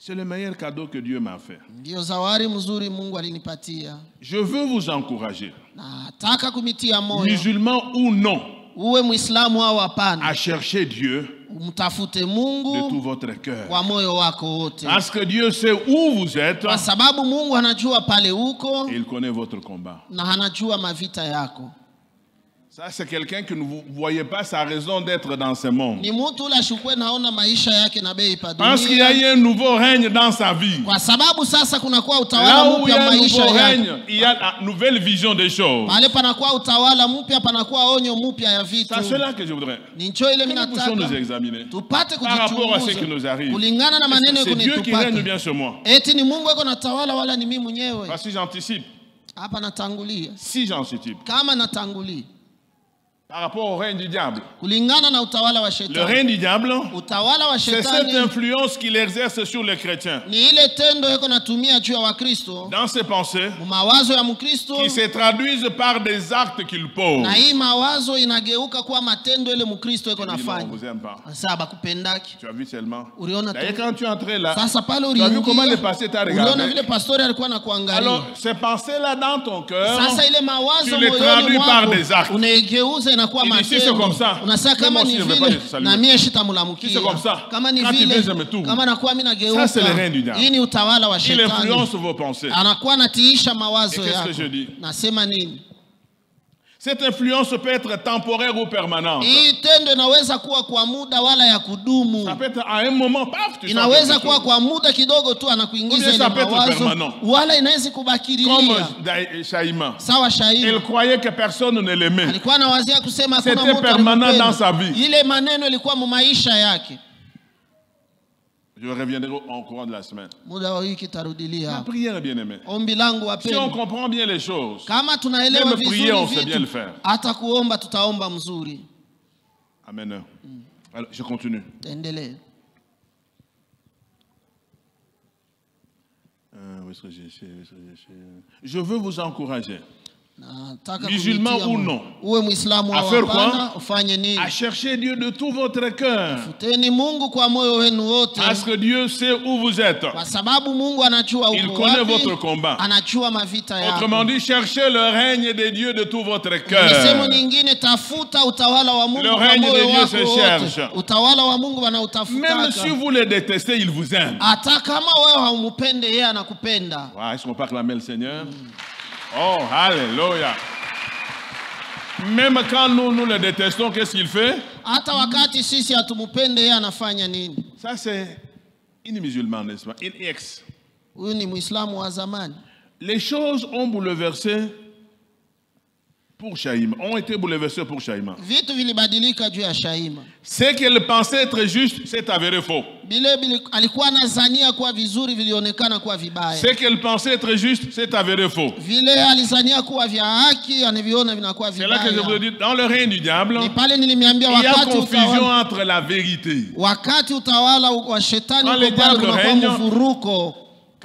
C'est le meilleur cadeau que Dieu m'a fait. Ndio zawadi mzuri Mungu alinipatia. Je veux vous encourager, Nataka kumitia moyo, musulman ou non, uwe Muislamu au hapana, à chercher Dieu mtafute de Mungu tout votre cœur. kwa moyo wako wote, Parce que Dieu sait où vous êtes kwa sababu Mungu anajua pale uko et il connaît votre combat. na anajua mavita yako. Ça, c'est quelqu'un que vous ne voyez pas sa raison d'être dans ce monde. Ni mtu ule ashukwe naona maisha yake na bei pa Parce qu'il y a dunia, eu un nouveau règne dans sa vie. kwa sababu sasa kunakuwa Là utawala où il y mpya a un maisha nouveau yake. règne, il y a la nouvelle vision des choses. Pale panakuwa utawala mpya, panakuwa onyo mpya ya vitu. C'est cela que je voudrais. Ni njoo ile Que nous puissions nous minataka examiner tupate par rapport à ce qui nous kujichunguza arrive. kulingana na maneno C'est Dieu qui règne kunitupata. bien sur moi. Eti ni Mungu yuko natawala wala ni mimi mwenyewe? Parce que j'anticipe. Hapa natangulia, Si j'anticipe. kama natangulia Par rapport au règne du diable. kulingana na utawala wa Le shetani. règne du diable, Utawala wa c'est cette shetani influence qu'il exerce sur les chrétiens. ni ile tendo yako natumia juu ya Wakristo, Dans ses pensées, mawazo ya Mkristo, qui se traduisent par des actes qu'il pose. na hii mawazo inageuka kuwa matendo ile Mkristo yako Il dit, non, on nafanya. vous aime pas. Sasa bakupendaki. Tu as vu seulement. Uliona D'ailleurs, tu. quand tu es entré là, Sasa pale tu as vu comment le uliingia, passé t'a uliona regardé. vile pastori alikuwa anakuangalia. Alors, ces pensées-là dans ton cœur, Sasa ile tu mawazo les traduis moyoni par mwako des actes. unaigeuza inakuwa Il dit, si c'est matendo. comme ça, Unasema kama moi ni aussi, je vais pas vile te saluer. na mie Si shitamulamukia. c'est comme ça, Kama ni quand tu vile viens, je me tourne. kama nakuwa mimi Ça, c'est le règne du nageuka. diable. Hii ni utawala wa Il shetani. influence vos pensées. Anakuwa natiisha Et mawazo qu'est-ce yako. que je dis? Nasema nini? Cette influence peut être temporaire ou permanente. Hii tendo inaweza kuwa kwa muda wala ya kudumu. Ça peut être à un moment, paf, tu sens Inaweza quelque kuwa chose. kwa muda kidogo tu Ou anakuingiza bien ile ça peut être mawazo, permanent. wala inaweza Comme kubakirilia. Shaïma. Sawa Elle Shaima croyait que personne ne l'aimait. alikuwa anawazia kusema hakuna C'était mtu permanent alimupenda. dans sa vie. Ile maneno ilikuwa mu maisha yake. Je reviendrai au courant de la semaine. Muda wa wiki tarudilia La hapa. prière, bien aimé. Ombi langu Si on wapendwa, comprend bien les choses, kama tunaelewa Même prier, on vizuri sait bien le vitu, faire. hata kuomba tutaomba mzuri. amen. Alors, je continue. Endelee. Où est-ce que je veux vous encourager Nataka Musulman kujitia ou moyo. non? Uwe Muislamu À au faire hapana, quoi? ufanye nini? à chercher Dieu de tout votre cœur. Futeni Mungu kwa moyo wenu wote, Parce que Dieu sait où vous êtes. kwa sababu Mungu anajua Il uko connaît wapi, votre combat. anajua mavita yako. Autrement dit, cherchez le règne de Dieu de tout votre cœur. Misemo nyingine, tafuta utawala wa Mungu Le kwa règne de moyo Dieu wako se cherche. wote. Utawala wa Mungu Même wanautafutaka. si vous le détestez, il vous aime. Hata kama wewe haumupende, yeye anakupenda. Ouais, est-ce qu'on peut acclamer le Seigneur? Oh, alléluia. Même quand nous le détestons, qu'est-ce qu'il fait? Hata wakati sisi hatumupende, yeye anafanya nini? Ça, c'est une musulmane, n'est-ce pas? Une ex. Huyu ni Muislamu wa zamani. Les choses ont bouleversé pour Shaïma, ont été bouleversées pour Shaïma. Vitu vilibadilika juu ya Shaima. Ce qu'elle pensait être juste, c'est avéré faux. Bile alikuwa anazania kuwa vizuri, vilionekana kuwa vibaya. Ce qu'elle pensait être juste, c'est avéré faux. Vile alizania kuwa vya haki, anaviona vinakuwa C'est là que je vous vibaya. dis, dans le règne du diable, Ni pale nilimiambia il y a wakati confusion utawala, entre la vérité. wakati utawala wa shetani Quand uko le pale diable kunakuwa règne, mvuruko.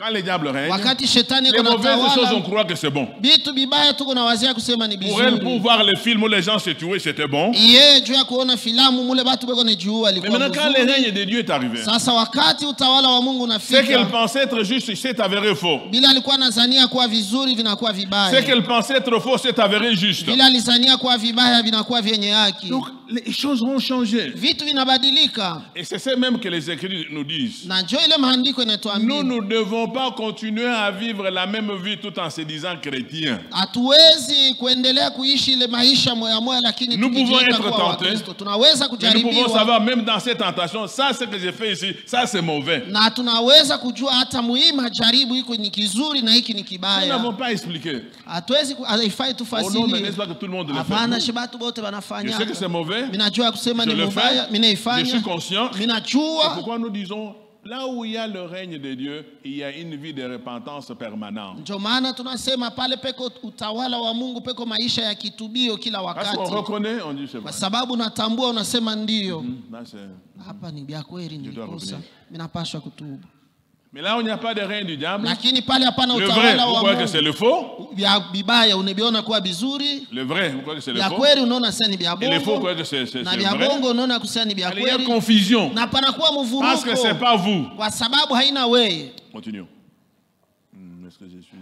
Quand le diable règne, Wakati shetani les iko mauvaises choses, on natawala, croit que c'est bon. vitu vibaya tuko na wazia kusema ni Pour elle, pour vizuri. voir les films où les gens se tuaient, c'était bon. Yeye juu ya kuona filamu mule batu beko ni juu Mais alikuwa maintenant, quand le mzuri. règne de Dieu est arrivé, Sasa wakati utawala wa Mungu ce qu'elle unafika, pensait être juste, c'est avéré faux. bila alikuwa anazania kuwa vizuri vinakuwa Ce vibaya. qu'elle pensait être faux, c'est avéré juste. Bila alizania kuwa vibaya vinakuwa vyenye haki. Donc, les choses vont changer. Vitu vinabadilika. Et c'est ça même que les Écritures nous disent. Na njoo ile maandiko Nous inatuambia ne devons pas continuer à vivre la même vie tout en se disant chrétiens. hatuwezi kuendelea kuishi ile maisha moya moya, lakini Nous pouvons tukijiita être kuwa tentés. Wakristo. Tunaweza Mais nous pouvons kujaribiwa savoir, même dans cette tentation, ça, ce que j'ai fait ici, ça, c'est mauvais. na tunaweza kujua hata muhimu jaribu iko ni kizuri na hiki ni Nous kibaya. n'avons pas expliqué. Hatuwezi haifai Oh non, mais tufasilie. n'est-ce pas que tout le monde le Hapana, fait? shibatu bote Je wanafanya. sais que c'est mauvais. Minajua kusema Je ni le mubaya, fais. Je suis minaifanya. conscient. C'est Minajua. pourquoi nous disons, là où il y a le règne de Dieu, il y a une vie de repentance permanente. Ndio maana tunasema pale peko utawala wa Mungu, peko maisha ya kitubio kila Parce qu'on wakati. reconnaît, on dit c'est Kwa vrai. sababu natambua, unasema ndio. Là, c'est- Hapa ni bya kweli, dois nilikosa. revenir. Mimi napaswa kutubu. Mais là où il n'y a pas de règne du diable, lakini pale hapana le vrai, utawala vous wa croyez que c'est Mungu. le faux? Vya bibaya unaviona kuwa bizuri, Le vrai, vous croyez que c'est le vya faux? kweli unaona sasa ni vya Et les faux, vous bongo, croyez que c'est na vya vrai? bongo unaona kusema ni vya Il y a kweli, confusion. na panakuwa Parce que c'est mvuruko pas vous. kwa sababu haina wewe. Continuons. Est-ce que je suis...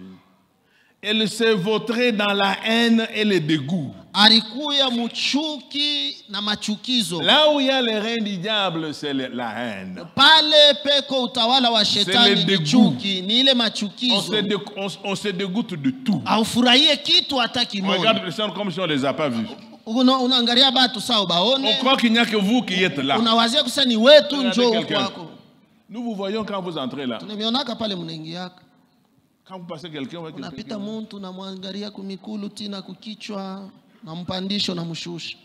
Elle se vautrait dans la haine et le dégoût. Alikuya mchuki na machukizo. Là où il y a le règne du diable, c'est la haine. Pale peko utawala wa shetani ni chuki, ni ile On machukizo. se dégoûte de tout. Aufurahie kitu hata On kimoja. regarde les gens comme si on ne les a pas vus. Unaangalia batu sawa On baone. croit qu'il n'y a que vous qui êtes là. Unawazia kusema ni wetu Regardez njoo quelqu'un. kwako. Nous vous voyons quand vous entrez là. Tunamionaka pale mnaingiaka. Quand vous passez quelqu'un, vous voyez Unapita muntu na mwangalia kumikulu tina kukichwa na mpandisho na mshusha.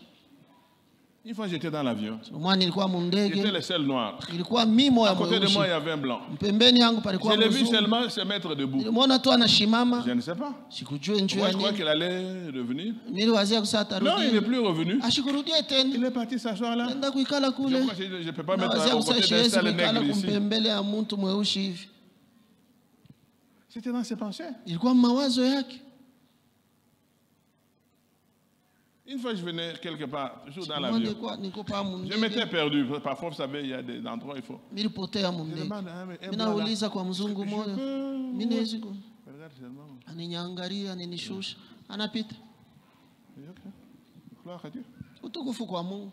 Une fois j'étais dans l'avion. Mwana nilikuwa J'étais mundege. le seul noir. Ilikuwa mimo À ya côté de moi, il y mweusi. avait un blanc. Pembeni yangu Je palikuwa l'ai vu mzungu. seulement se mettre debout. Nilimwona tu anashimama. Je ne sais pas. Sikujua njoo Moi, je ya crois nini. qu'il allait revenir. Niliwazia kusema Non, il n'est atarudi. plus revenu. Ashikurudia tena. Il est parti s'asseoir là. Enda kuikala Je kule. crois que je ne peux pas mettre Nawazia au kusema côté d'un siwezi sale kuikala nègre ici. kumpembele ya muntu mweusi hivi. C'était dans ses pensées. Ilikuwa mawazo yake. Une fois, je venais quelque part, toujours dans Mwande l'avion. kwa niko pa Je m'étais mundege. perdu. Parfois, vous savez, il y a des endroits où il faut. Nilipotea Je mundege. demande, ah, mais un Mimi blanc là. nauliza kwa mzungu moyo. Mimi nawezi ku Regarde seulement. aninyangalia aninishusha. Anapita. Ok. Gloire à Dieu. Utukufu kwa Mungu.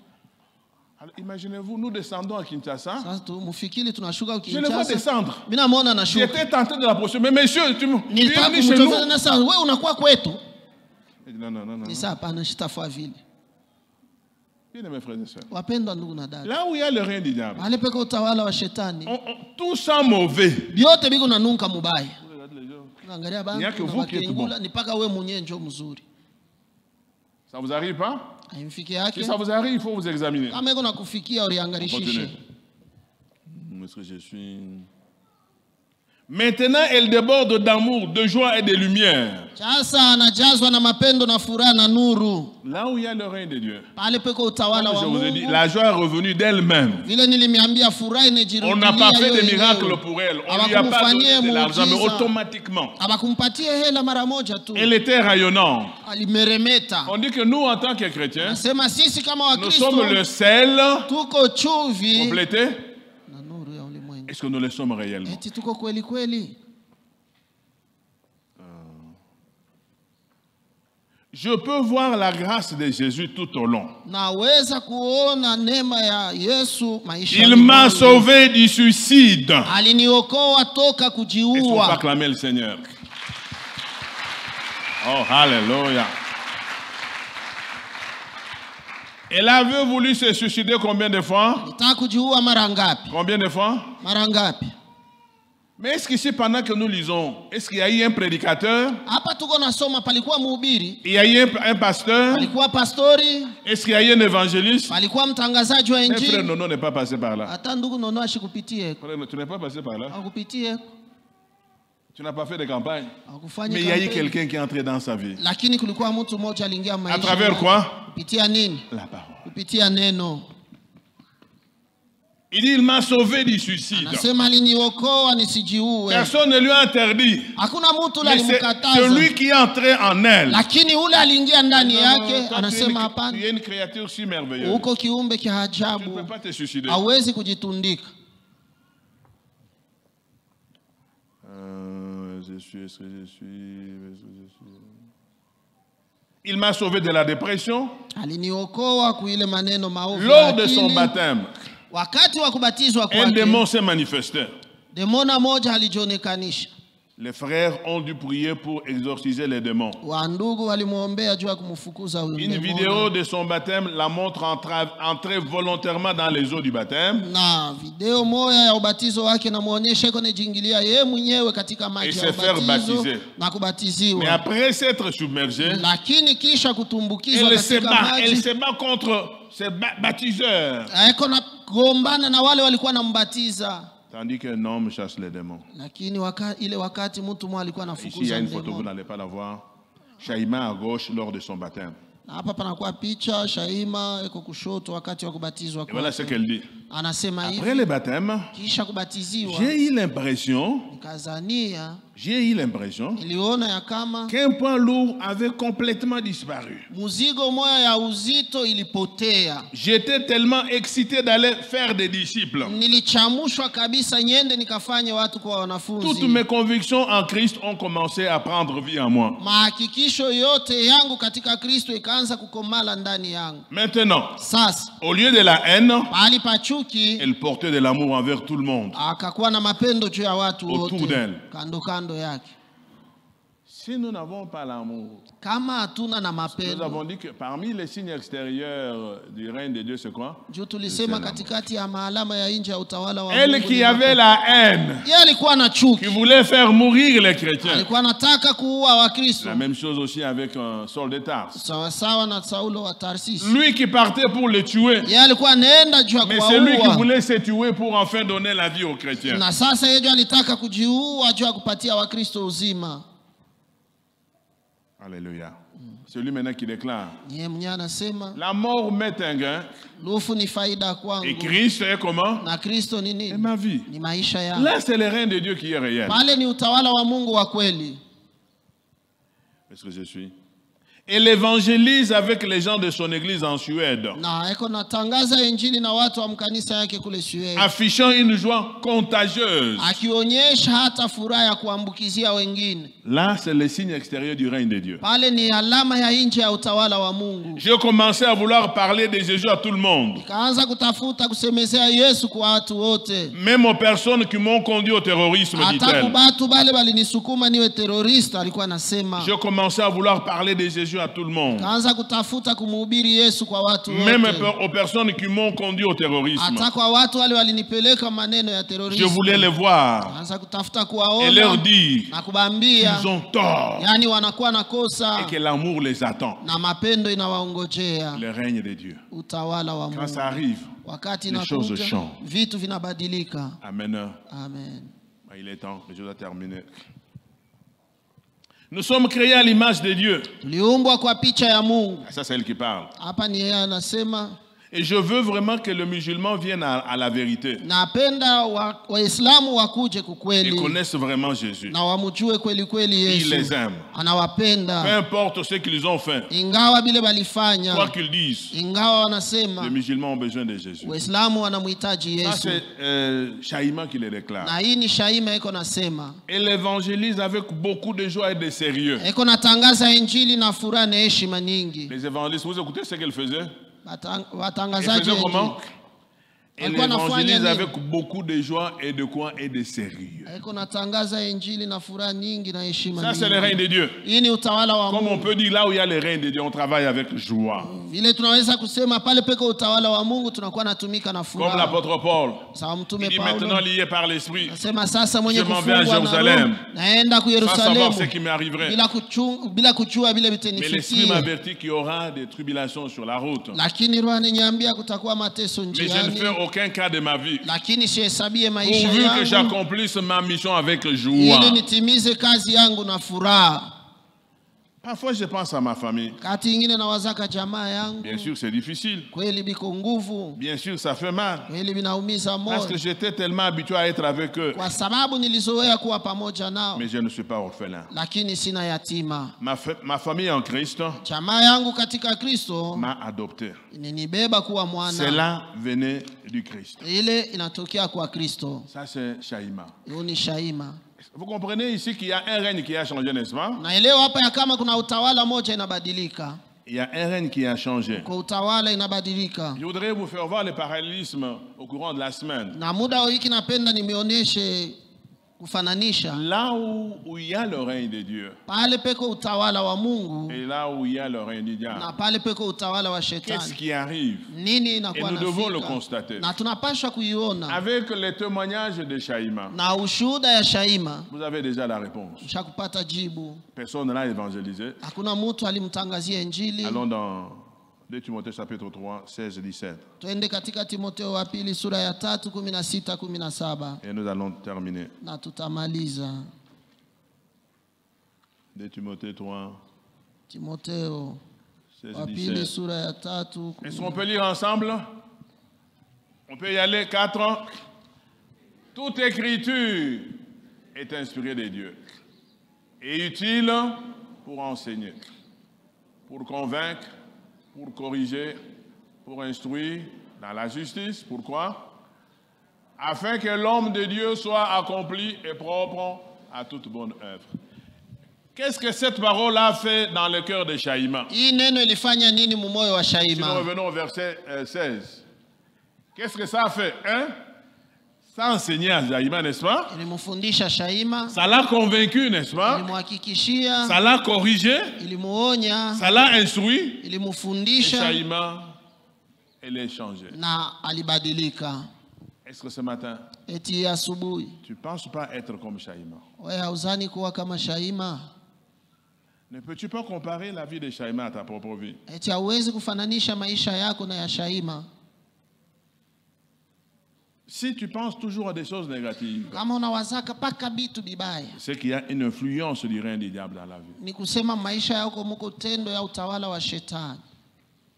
Alors, imaginez-vous, nous descendons à Kinshasa. Sasa tu mufikiri tunashuka Je le vois Kinshasa. descendre. Mimi namuona anashuka. J'étais tenté de l'approcher. Mais monsieur, tu es Nilitaka venu chez nous. kumtazama na sasa wewe unakuwa kwetu. Il dit, non, non, non, non. Ni sawa hapana sitafua vile. Bien aimés frères et sœurs. Wapendwa ndugu na dada. Là où il y a le règne du diable, Wale peka utawala wa shetani. tout sent mauvais. Vyote biko nanuka mubaya. Regardez les gens. Unaangalia Il y a que bantu vous qui êtes bakengula ni paka wewe mwenyewe njoo mzuri. Ça vous arrive pas? Haimfiki Si yake. ça vous arrive, il faut vous examiner. Kama iko nakufikia uliangarishishe. Continuez. Est-ce que je suis... Maintenant, elle déborde d'amour, de joie et de lumière. Sasa anajazwa na mapendo na furaha na nuru. Là où il y a le règne de Dieu, Pale peko utawala comme je wa vous ai dit, Mungu. la joie est revenue d'elle-même. Vile nilimiambia furaha On inajirudia. n'a pas fait de yenyewe. miracle pour elle. On ne lui a pas donné de l'argent, mais automatiquement. Abakumpatia hela mara moja tu. Elle était rayonnante. Alimeremeta. On dit que nous, en tant que chrétiens, Nasema sisi kama nous Wakristo sommes le sel tuko chumvi complété. na nuru ya ulimwengu. Est-ce que nous le sommes réellement? Eti tuko kweli kweli. Je peux voir la grâce de Jésus tout au long. Naweza kuona neema ya Yesu maisha. Il m'a sauvé du suicide. Aliniokoa toka Est-ce qu'on peut kujiua. acclamer le Seigneur? Oh, alléluia. Elle avait voulu se suicider combien de fois? Nitaka kujiua mara ngapi? Combien de fois? Mara ngapi? Mais est-ce qu'ici, pendant que nous lisons, est-ce qu'il y a eu un prédicateur? Hapa tuko nasoma, palikuwa mhubiri, Il y a eu un pasteur? palikuwa pastori, Est-ce qu'il y a eu un évangéliste? palikuwa mtangazaji wa Un frère injili. Nono n'est pas passé par là. Hata ndugu Nono ashikupitie, Frère, tu n'es pas passé par là. akupitie, Tu n'as pas fait de campagne. akufanya Mais il y a eu kampeni. quelqu'un qui est entré dans sa vie. Lakini kulikuwa mtu mmoja aliingia À maisha. travers quoi? Kupitia nini? La parole. Kupitia neno. Il dit, il m'a sauvé du suicide. Anasema aliniokoa nisijiue. Personne ne lui a interdit. Hakuna mtu Mais c'est alimkataza. celui qui est entré en elle. Lakini ule aliingia ndani Non, non, yake, toi, anasema tu hapana. es une créature si merveilleuse. Uko kiumbe kia Tu ne ajabu. peux pas te suicider. Hauwezi kujitundika. Est-ce que je suis. Il m'a sauvé de la dépression. Aliniokoa kuile maneno maovu ya Lors de son akili. baptême, Wakati wa kubatizwa un démon kwake, s'est manifesté. demona moja alijionekanisha. Les frères ont dû prier pour exorciser les démons. Wandugu walimwombea juu ya kumfukuza huyo Une vidéo demona. de son baptême la montre entrer volontairement dans les eaux du baptême Na video moja ya ubatizo wake namuonyesha iko nejingilia yeye mwenyewe katika et maji ya se faire ubatizo baptiser. na Mais kubatiziwa. après s'être submergée, Lakini kisha kutumbukizwa elle se katika bat. Elle maji, se bat contre ces baptiseurs. iko na gombana na wale walikuwa nambatiza. Tandis qu'un homme chasse les démons. Lakini ile wakati mtu mmoja alikuwa Ici, il y anafukuza a une photo, vous demona. n'allez pas la voir. Chaïma à gauche lors de son baptême. Hapa panakuwa picha Shaima eko kushoto wakati wa kubatizwa Et voilà ce qu'elle dit. Anasema hivi. Après le baptême, Kisha kubatiziwa. j'ai eu l'impression iliona ya kama qu'un poids lourd avait complètement disparu. Muzigo moya ya uzito ilipotea. J'étais tellement excité d'aller faire des disciples. Nilichamushwa kabisa nyende nikafanye watu kwa wanafunzi. Toutes mes convictions en Christ ont commencé à prendre vie en moi. Mahakikisho yote yangu katika Kristo ikaanza kukomala ndani yangu. Maintenant, sasa au lieu de la haine, pali pa chuki, elle portait de l'amour envers tout le monde. Akakuwa na mapendo juu ya watu wote. Autour d'elle. Kando kando yake. Si nous n'avons pas l'amour, kama hatuna na nous mapendo, avons dit que parmi les signes extérieurs du règne de Dieu, c'est quoi? juu tulisema katikati ya maalama ya nje ya utawala wa Elle Mungu qui avait la haine, yeye alikuwa na chuki, qui voulait faire mourir les chrétiens. alikuwa anataka kuua Wakristo. La même chose aussi avec Saul de Tarse. Sawa sawa na Saulo wa Tarsis. Lui qui partait pour le tuer, Yeye alikuwa anaenda juu ya mais c'est lui qui kuwaua. voulait se tuer pour enfin donner la vie aux chrétiens. Na sasa yeye alitaka kujiua juu ya kupatia Wakristo uzima. Alléluia. C'est lui maintenant qui déclare: Yeye mwenyewe anasema la mort m'est un gain lufu ni faida et kwangu Christ est comment? na Kristo ni Et nini? ma vie. Ni maisha yangu. Là, c'est le règne de Dieu qui est réel. Pale ni utawala wa Mungu wa kweli. Est-ce que je suis? Elle évangélise avec les gens de son église en Suède, Na eko natangaza injili na watu wa mkanisa yake kule Suède, affichant une joie contagieuse. akionyesha hata furaha ya kuambukizia wengine. Là, c'est le signe extérieur du règne de Dieu. Pale ni alama ya nje ya utawala wa Mungu. J'ai commencé à vouloir parler de Jésus à tout le monde, Kaanza kutafuta kusemezea Yesu kwa watu wote. même aux personnes qui m'ont conduit au terrorisme, Hata dit-elle. kubatu bale balinisukuma niwe terorista, alikuwa anasema. J'ai commencé à vouloir parler de Jésus à tout le monde, Kaanza kutafuta kumhubiri Yesu kwa watu même wote. aux personnes qui m'ont conduit au terrorisme. Hata kwa watu wale walinipeleka maneno ya Je terorista. voulais les voir Kaanza kutafuta et leur kuwaona dire na kubambia qu'ils ont tort yani wanakuwa na kosa et que l'amour les attend. na mapendo inawaongojea. Le règne de Dieu. Utawala wa Quand ça Mungu arrive, wakati les choses inakuja, changent. vitu vinabadilika. Amen. Amen. Il est temps que je dois terminer. Nous sommes créés à l'image de Dieu. Tuliumbwa kwa picha ya Mungu. Ça, c'est elle qui parle. Hapa ni yeye anasema. Et je veux vraiment que le musulman vienne à la vérité. Napenda Waislamu wakuje Ils kukweli connaissent vraiment Jésus. na wamjue kweli kweli Il Yesu. les aime. Peu Anawapenda importe ce qu'ils ont fait, ingawa bile quoi balifanya, qu'ils disent, ingawa wanasema les musulmans ont besoin de Jésus. Waislamu wanamhitaji Ça, Yesu. c'est Shaïma qui le déclare. Na hii ni Shaima iko nasema. Elle évangélise avec beaucoup de joie et de sérieux. Iko natangaza injili na furaha na heshima nyingi. Les évangélistes, vous écoutez ce qu'elle faisait? Elle Watangazaji faisait wa comment? injili. Elle Alikuwa anafanya évangélise nini? avec beaucoup de joie et de quoi? Et de sérieux. Iko natangaza injili na furaha nyingi na heshima Ça, c'est le nyingi. règne de Dieu. Hii ni utawala wa Comme on Mungu. peut dire, là où il y a le règne de Dieu, on travaille avec joie. Vile tunaweza kusema pale peko utawala wa Mungu tunakuwa natumika na Comme furaha. l'apôtre Paul. Sawa Il mtume dit Paulo. maintenant lié par l'esprit, Nasema sasa mwenye Je m'en vais à kufungwa na Jerusalem. Roho, naenda ku sans savoir Yerusalemu ce qui m'arriverait. bila kujua vile Mais l'esprit vitanifikia. m'avertit qu'il y aura des tribulations sur la route. Lakini Roho ananiambia kutakuwa mateso Mais je ne njiani. fais aucun cas de ma vie. Lakini sihesabie maisha Pourvu que yangu j'accomplisse ma mission avec ili joie. nitimize kazi yangu na furaha. Parfois, je pense à ma famille. Kati ingine nawazaka jamaa yangu. Bien sûr, c'est difficile. Kweli biko nguvu. Bien sûr, ça fait mal. Kweli binaumiza Parce que moyo. j'étais tellement habitué à être avec eux. Kwa sababu nilizoea kuwa pamoja nao. Mais je ne suis pas orphelin. Lakini sina yatima. Ma famille en Christ Jamaa yangu katika Kristo m'a adopté. ininibeba kuwa mwana. Cela venait du Christ. Ile inatokea kwa Kristo. Ça, c'est Shaïma. Hiyo ni Shaima. Vous comprenez ici qu'il y a un règne qui a changé, n'est-ce pas? Naelewa hapa ya kama kuna utawala moja inabadilika. Il y a un règne qui a changé. Kwa utawala inabadilika. Je voudrais vous faire voir le parallélisme au courant de la semaine. Na muda wa wiki napenda nimeonyeshe kufananisha. Là où il y a le règne de Dieu Pale peko utawala wa Mungu et là où il y a le règne du na diable, pale peko utawala wa qu'est-ce shetani. qui arrive? Nini Et inakuwa nous devons le nafika? constater. Na tunapaswa kuiona. Avec les témoignages de Shaïma, Na ushuhuda ya Shaima vous avez déjà la réponse. ushakupata jibu. Personne ne l'a évangélisé. Hakuna mtu alimtangazia injili. Allons dans 2 Timothée chapitre 3, 16 et 17. Twende katika Timotheo wa pili sura ya 3 16 17 Et nous allons terminer. na tutamaliza. 2 Timothée 3, Timotheo 16, Wapili 17. sura ya 3. Est-ce qu'on peut lire ensemble? On peut y aller 4. Toute écriture est inspirée de Dieu et utile pour enseigner, pour convaincre, pour corriger, pour instruire dans la justice. Pourquoi? Afin que l'homme de Dieu soit accompli et propre à toute bonne œuvre. Qu'est-ce que cette parole a fait dans le cœur de Shaïma? Hii neno ilifanya nini mumoyo wa Si nous Shaima? revenons au verset 16. Qu'est-ce que ça a fait? Ça a enseigné à Shaïma, n'est-ce pas? Ilimfundisha Shaima, Ça l'a convaincu, n'est-ce pas? ilimhakikishia, Ça l'a corrigé, ilimuonya, ça l'a instruit. Et ilimfundisha Shaïma, elle est changée. na alibadilika. Est-ce que ce matin, Eti asubuhi tu ne penses pas être comme Shaïma? wewe hauzani kuwa kama Shaima? Ne peux-tu pas comparer la vie de Shaïma à ta propre vie? Eti hauwezi kufananisha maisha yako na ya Shaima? Si tu penses toujours à des choses négatives, Kama unawazaka paka bitu bibaya, c'est qu'il y a une influence du règne du diable dans la vie. ni kusema maisha yako muko tendo ya utawala wa shetani.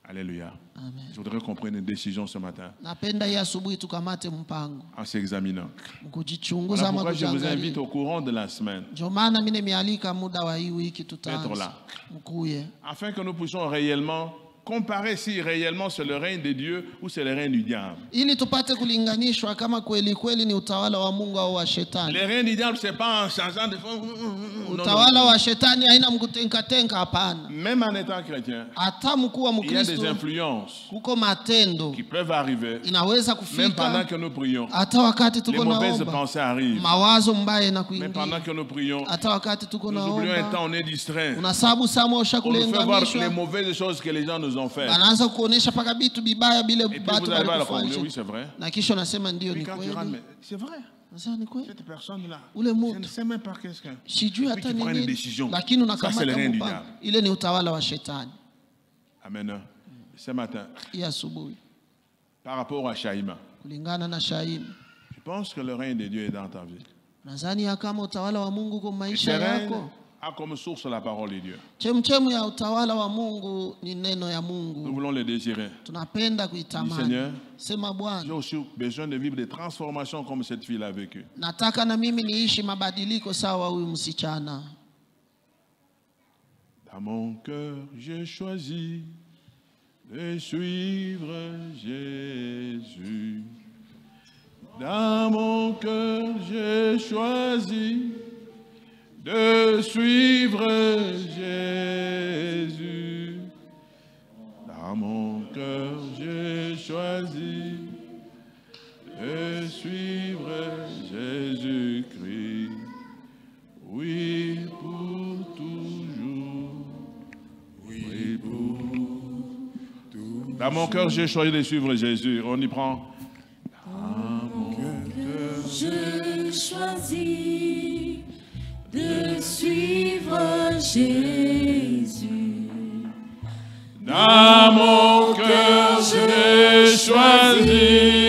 Alléluia. Amen. Je voudrais qu'on prenne une décision ce matin Napenda hii asubuhi tukamate mpango en s'examinant. mkujichunguza Voilà ama pourquoi je vous invite kujiangalia. au courant de la semaine Ndio maana mimi nimealika muda wa hii wiki d'être tutaanza là, mkuye, afin que nous puissions réellement comparer si réellement c'est le règne de Dieu ou c'est le règne du diable. ili tupate kulinganishwa kama kweli kweli ni utawala wa Mungu au wa shetani. Le règne du diable, c'est pas en changeant de forme. Non, Utawala non. wa shetani haina mkutenka tenka, hapana. Même en étant chrétien, Hata mkuu wa il y a des Mkristo influences kuko matendo qui peuvent arriver, inaweza même pendant kufika que nous prions. hata wakati Les tuko mauvaises naomba, pensées arrivent, mawazo mbaya na mais pendant kuingia. que nous prions, Hata wakati tuko nous oublions un temps, naomba, on est distrait. unasabu sama On nous fait voir les ushakulenganishwa, mauvaises choses que les gens nous ont faites. anaanza kuonesha paka bitu bibaya bile Et puis batu vous arrivez à la conclusion, balikufanya, oui, c'est vrai. na kisha unasema ndio Puis ni quand tu rentres, kweli. mais c'est vrai, Nasema ni kweli, cette personne-là, ule je mtu ne sais même pas qu'est-ce que. sijui Puis hata tu ni prends une nini, décision. lakini Ça, c'est le unakamata règne du mpango. diable. Ile ni utawala wa shetani. Amen. Ce matin, Hii asubuhi par rapport à Shaïma, kulingana na Shaima, je pense que le règne de Dieu est dans ta vie. nadhani ya kama utawala wa Mungu kwa Et ce maisha règne yako, a comme source la parole de Dieu. chemchemu ya utawala wa Mungu ni neno ya Nous Mungu. voulons le désirer. Tunapenda Dis, kuitamani. Seigneur, Sema j'ai Bwana, aussi besoin de vivre des transformations comme cette fille l'a vécu. nataka na mimi niishi mabadiliko sawa huyu msichana. Dans mon cœur, j'ai choisi de suivre Jésus. Dans mon cœur, j'ai choisi de suivre Jésus. Dans mon cœur, j'ai choisi de suivre Jésus-Christ. Oui, pour toujours. Oui, pour toujours. Dans mon cœur, j'ai choisi de suivre Jésus. On y prend. Dans mon cœur, Je choisis de suivre Jésus. dans mon cœur, j'ai choisi